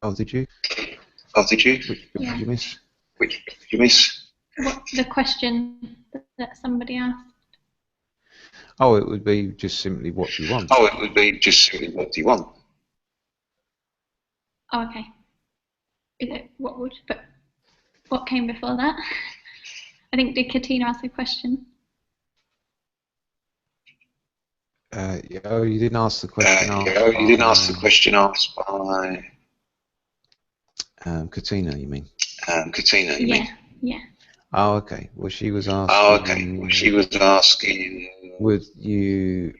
Oh, did you? Oh, did you? Which bit did you miss? Which did you miss? What the question that somebody asked? Oh, it would be just simply what do you want. Oh, it would be just simply what do you want. Oh, okay. Is it what came before that? I think did Katina ask a question? Yeah, oh, you didn't ask the question asked you didn't ask the question asked by Katina, you mean? Katina, you mean? Yeah. Oh, okay. Well, she was asking. Oh, okay. Well, she was asking. Would you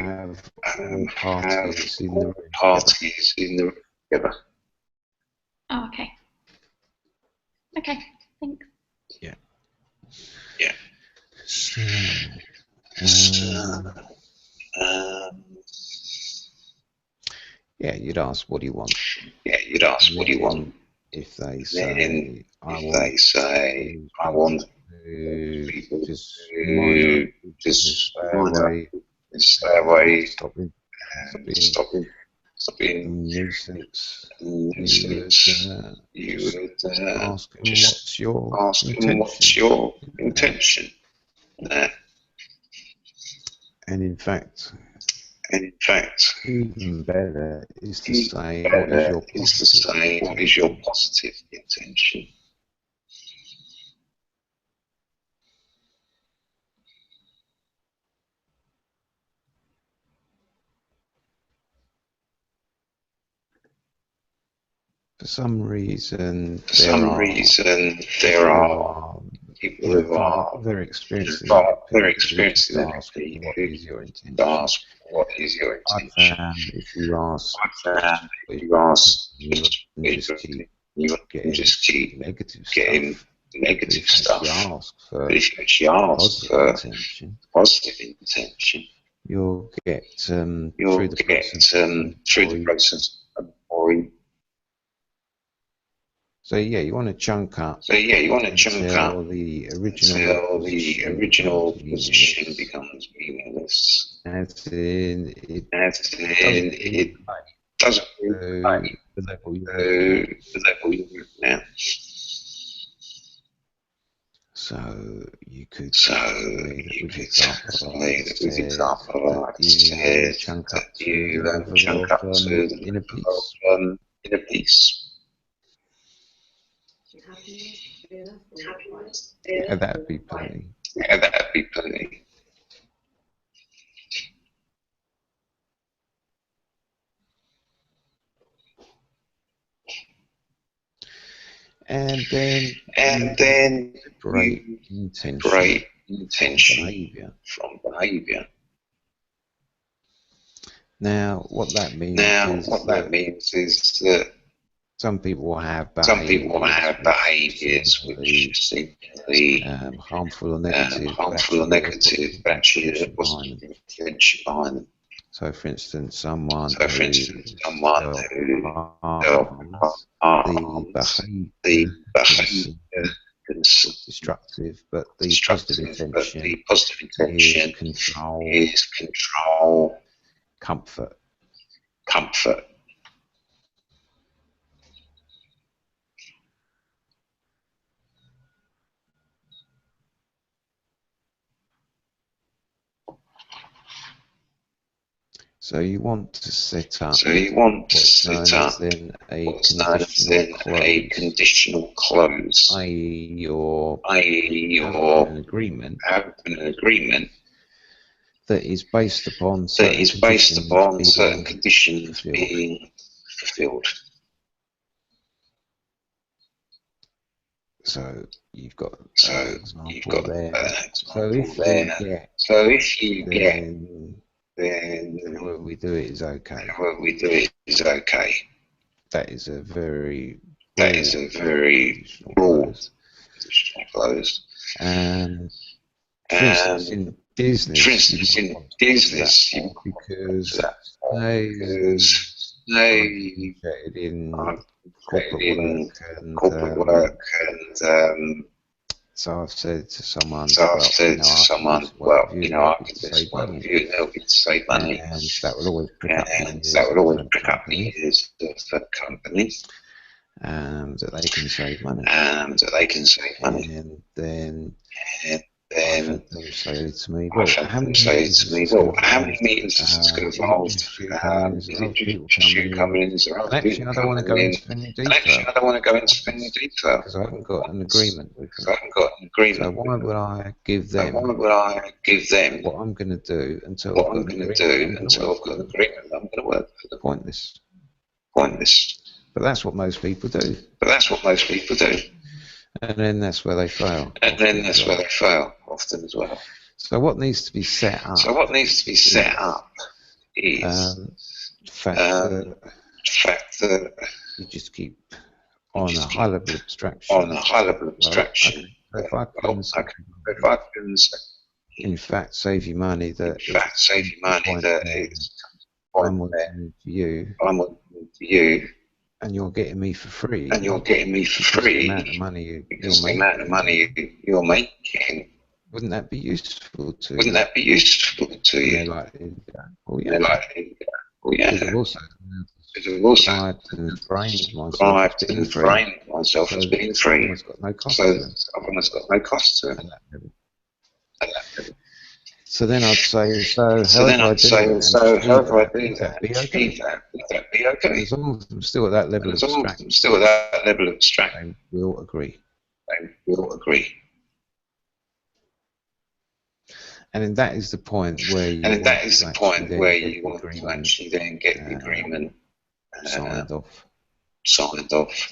have all parties in the room parties in the room together? Oh, okay. Okay. Thanks. Yeah. Yeah. Yeah, you'd ask, what do you want? Yeah, you'd ask, what do you want? If they say, I want people just stay away, stop being nuisance, you would ask them, what's your intention there? And in fact, even better is to say, what is your positive intention? For some reason, there are people who are very experienced in NLP ask what is your intention. I intention. found if you ask, you just keep getting negative stuff. But if you actually ask for positive intention, you'll get through the process. So yeah, you want to chunk up. Until the original position becomes meaningless. As in, it doesn't relate to the level you're at now. So you could say that with example that you chunk up to the level of inner peace. Yeah, that'd be plenty. And then separate intention from behaviour. Now, what that means is that some people will have behaviours which seemingly harmful or negative, but actually there was positive intention behind them. So, for instance, someone who harms, the behaviour can seem destructive, but the positive intention is control, comfort. So you want to set up what's known as then a conditional close, i.e. you're having an agreement that is based upon certain conditions being fulfilled. So you've got an example there. So if you get, then what we do it is okay. That is a very broad close. And for instance, in business, because they in corporate work and so I've said to someone, I could save money, and that will always pick up the years for companies, that they can save money, and then I've had them say to me, well, how many meetings is going to involve? Is it just you coming in? Is there other people coming in? And actually, I don't want to go into any detail because I haven't got an agreement with them. So why would I give them what I'm going to do until I've got an agreement? I'm going to work for them. Pointless. But that's what most people do. And then that's where they fail. Often as well. So what needs to be set up? Is the fact that you just keep on a high level of abstraction. If I can in fact save you money that I'm working for you. And you're getting me for free. The amount of money you're making. Wouldn't that be useful to you? And they're like, oh yeah. Because I've also tried and trained myself as being free. It's got no cost to them. So then I'd say, however I do that, be okay? As long as I'm still at that level of abstraction, they will agree. And then that is the point where you want to actually then get the agreement signed off.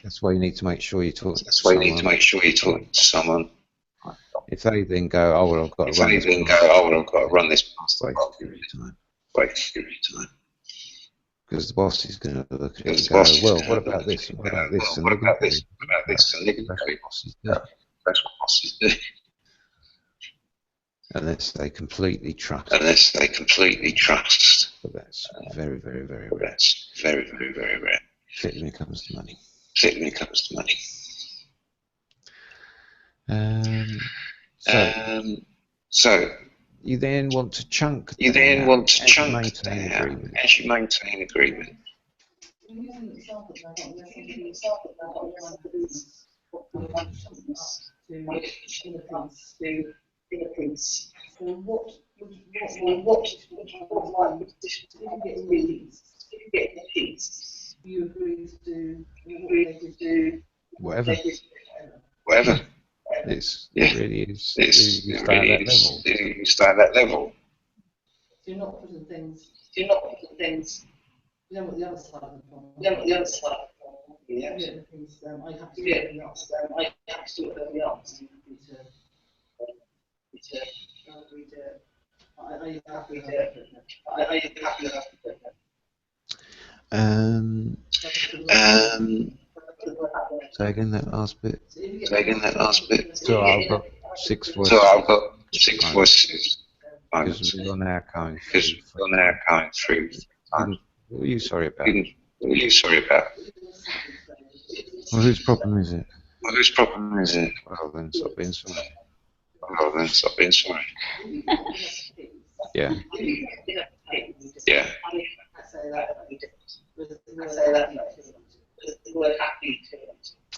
That's why you need to make sure you talk to someone. If they then go, oh well, I've got to run this past time. Because the boss is going to look at it and go, well, what about this? And what about this? And they're going to do. That's what bosses do. Unless they completely trust. But that's very, very, very rare. Particularly when it comes to money. So you then want to chunk as you maintain agreement. So what would you you agree to do whatever. It really is. You start at that level. So you're not putting things. You know what the other side of the problem. Yeah, because I have to do everything else. I have to do everything else. I have to have it. Say again that last bit. So I've got 6 voices. So I've got 6 voices. Because we're now going through. What are you sorry about? What are you sorry about? Well, whose problem is it? Well, whose problem is it? Well, then stop being sorry. Well, then stop being sorry. Yeah. Yeah.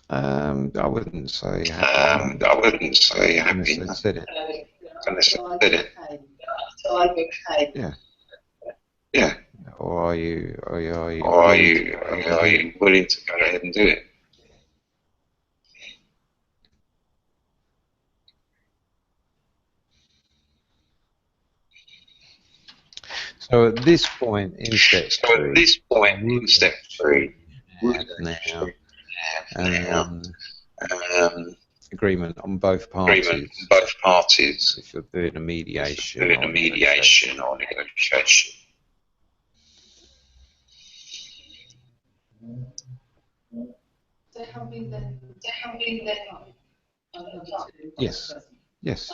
I wouldn't say happy. I wouldn't say happy. Unless they said it. Unless they said it. Yeah. Yeah. Or are you willing to go ahead and do it? So at this point in step 3, now agreement on both parties. If you're doing a mediation or negotiation. Yes. Yes.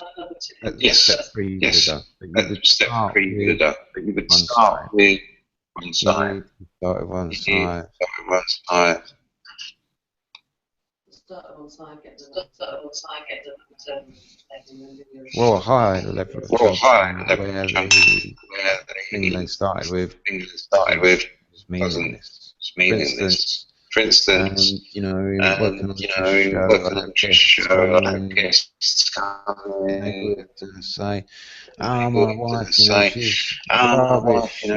Yes. Step 3 Yes. But you would Step start 3 with you would start with one side. Start with one side. Well, a high level of judgment where the thing they started with is meaningless. For instance, you know, working on the show, I have guests come in, they would say, "Oh, my wife,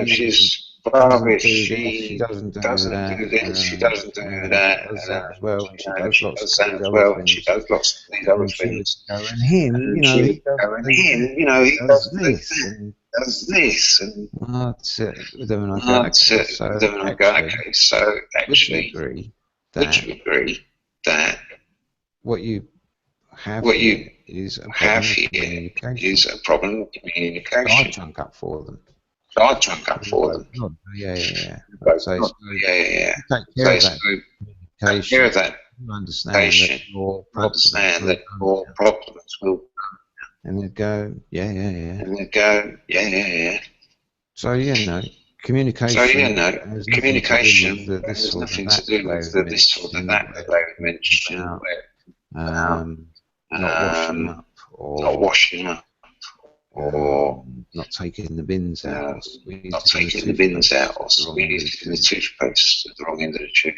she's rubbish. She doesn't do this. She doesn't do that. She doesn't do that. She does that as well, and she does She lots does of that these as other well. things." She does lots of these other And she would things. go, and him, he does this, and I'd sit with them and I'd go, okay, so would you agree that what you have what here you is a have problem of here communication? is a problem of So I communication. chunk up for them. So I chunk up for them. Yeah. But I'd say, not- yeah. take care of that Take care of that. You understand that your problems will come, Problems will, and they'd go, yeah. and they go, yeah. So, communication has Communication nothing to do with this or that that they mentioned about not washing up or not taking the bins out, or squeezing not taking the bins out or squeezing the toothpaste at the wrong end of the tube.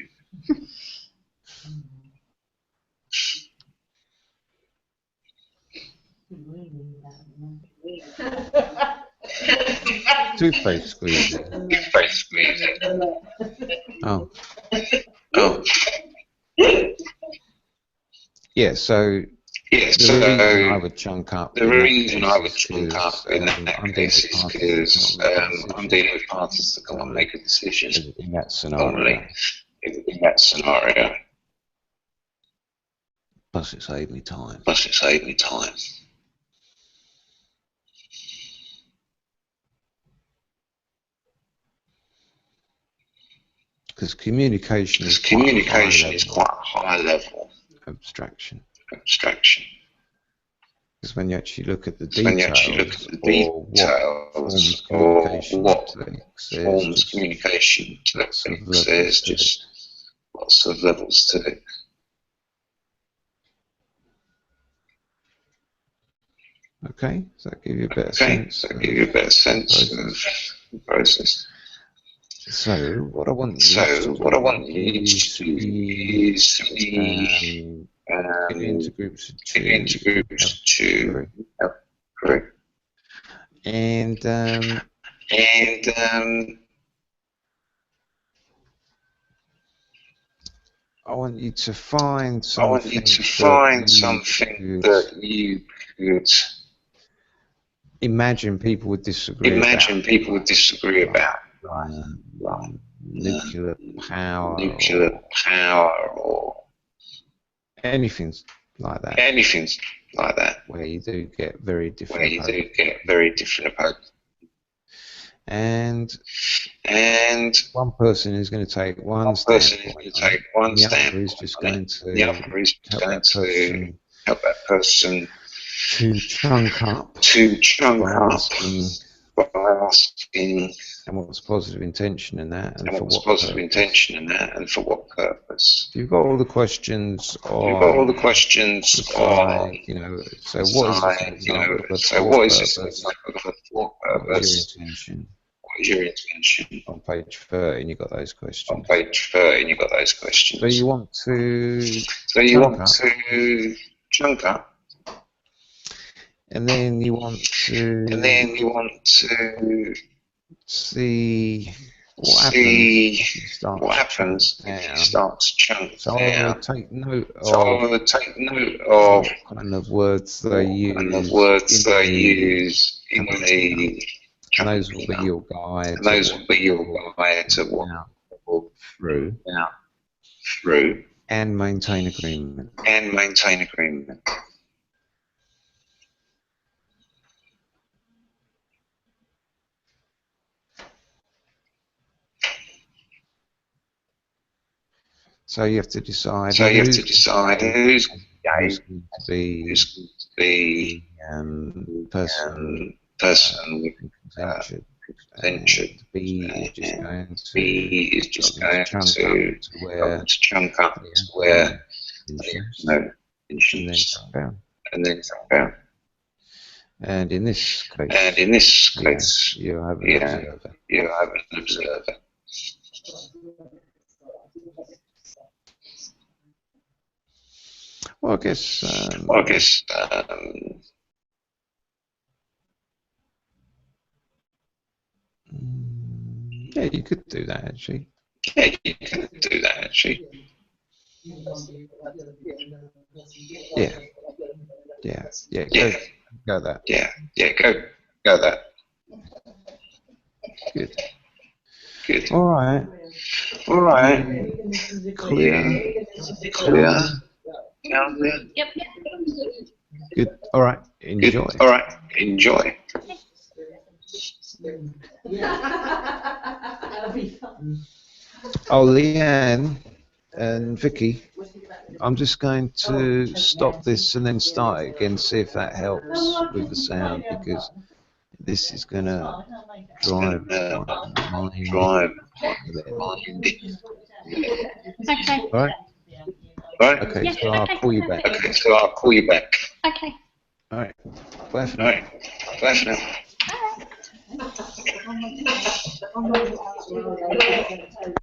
Toothpaste squeezing. Oh. Yeah, so the reason I would chunk up in that case is because I'm dealing with parties that can't make a decision in that scenario. Plus it saved me time. Because communication is quite a high level abstraction. Abstraction. Because when you actually look at the details, or what forms communication techniques, there's just lots of levels to it. Okay, does that give you a better sense? Of the process. So what I want you to do is get into groups of two. Correct. And I want you to find something that you could imagine people would disagree about. nuclear power, or anything like that. Where you do get very different approaches. And one person is going to take one standpoint, and the other is just going to help that person to chunk up by asking and what's positive intention in that, and for what purpose. If you've got all the questions on the side, you know, so what is the intention? What is your intention? On page 13, you've got those questions. So you want to chunk up. And then you want to see what happens if you start to chunk down. So I would take note of kind of words they use in the and those will be your guide to walk through and maintain agreement. So you have to decide who's going to be person contention. B is just going to chunk up to where no interest, and then come down. And in this case, you have an observer. Well, I guess. Yeah, you could do that actually. Yeah. Go that. Go that. Good. All right. Clear. Yep. Good. All right. Enjoy. Oh, Leanne and Vicky, I'm just going to stop this and then start it again, see if that helps with the sound, because this is going to drive my mind. Okay. All right. Okay, Yeah, so I'll call you back. Okay. All right. Bye for now. Bye.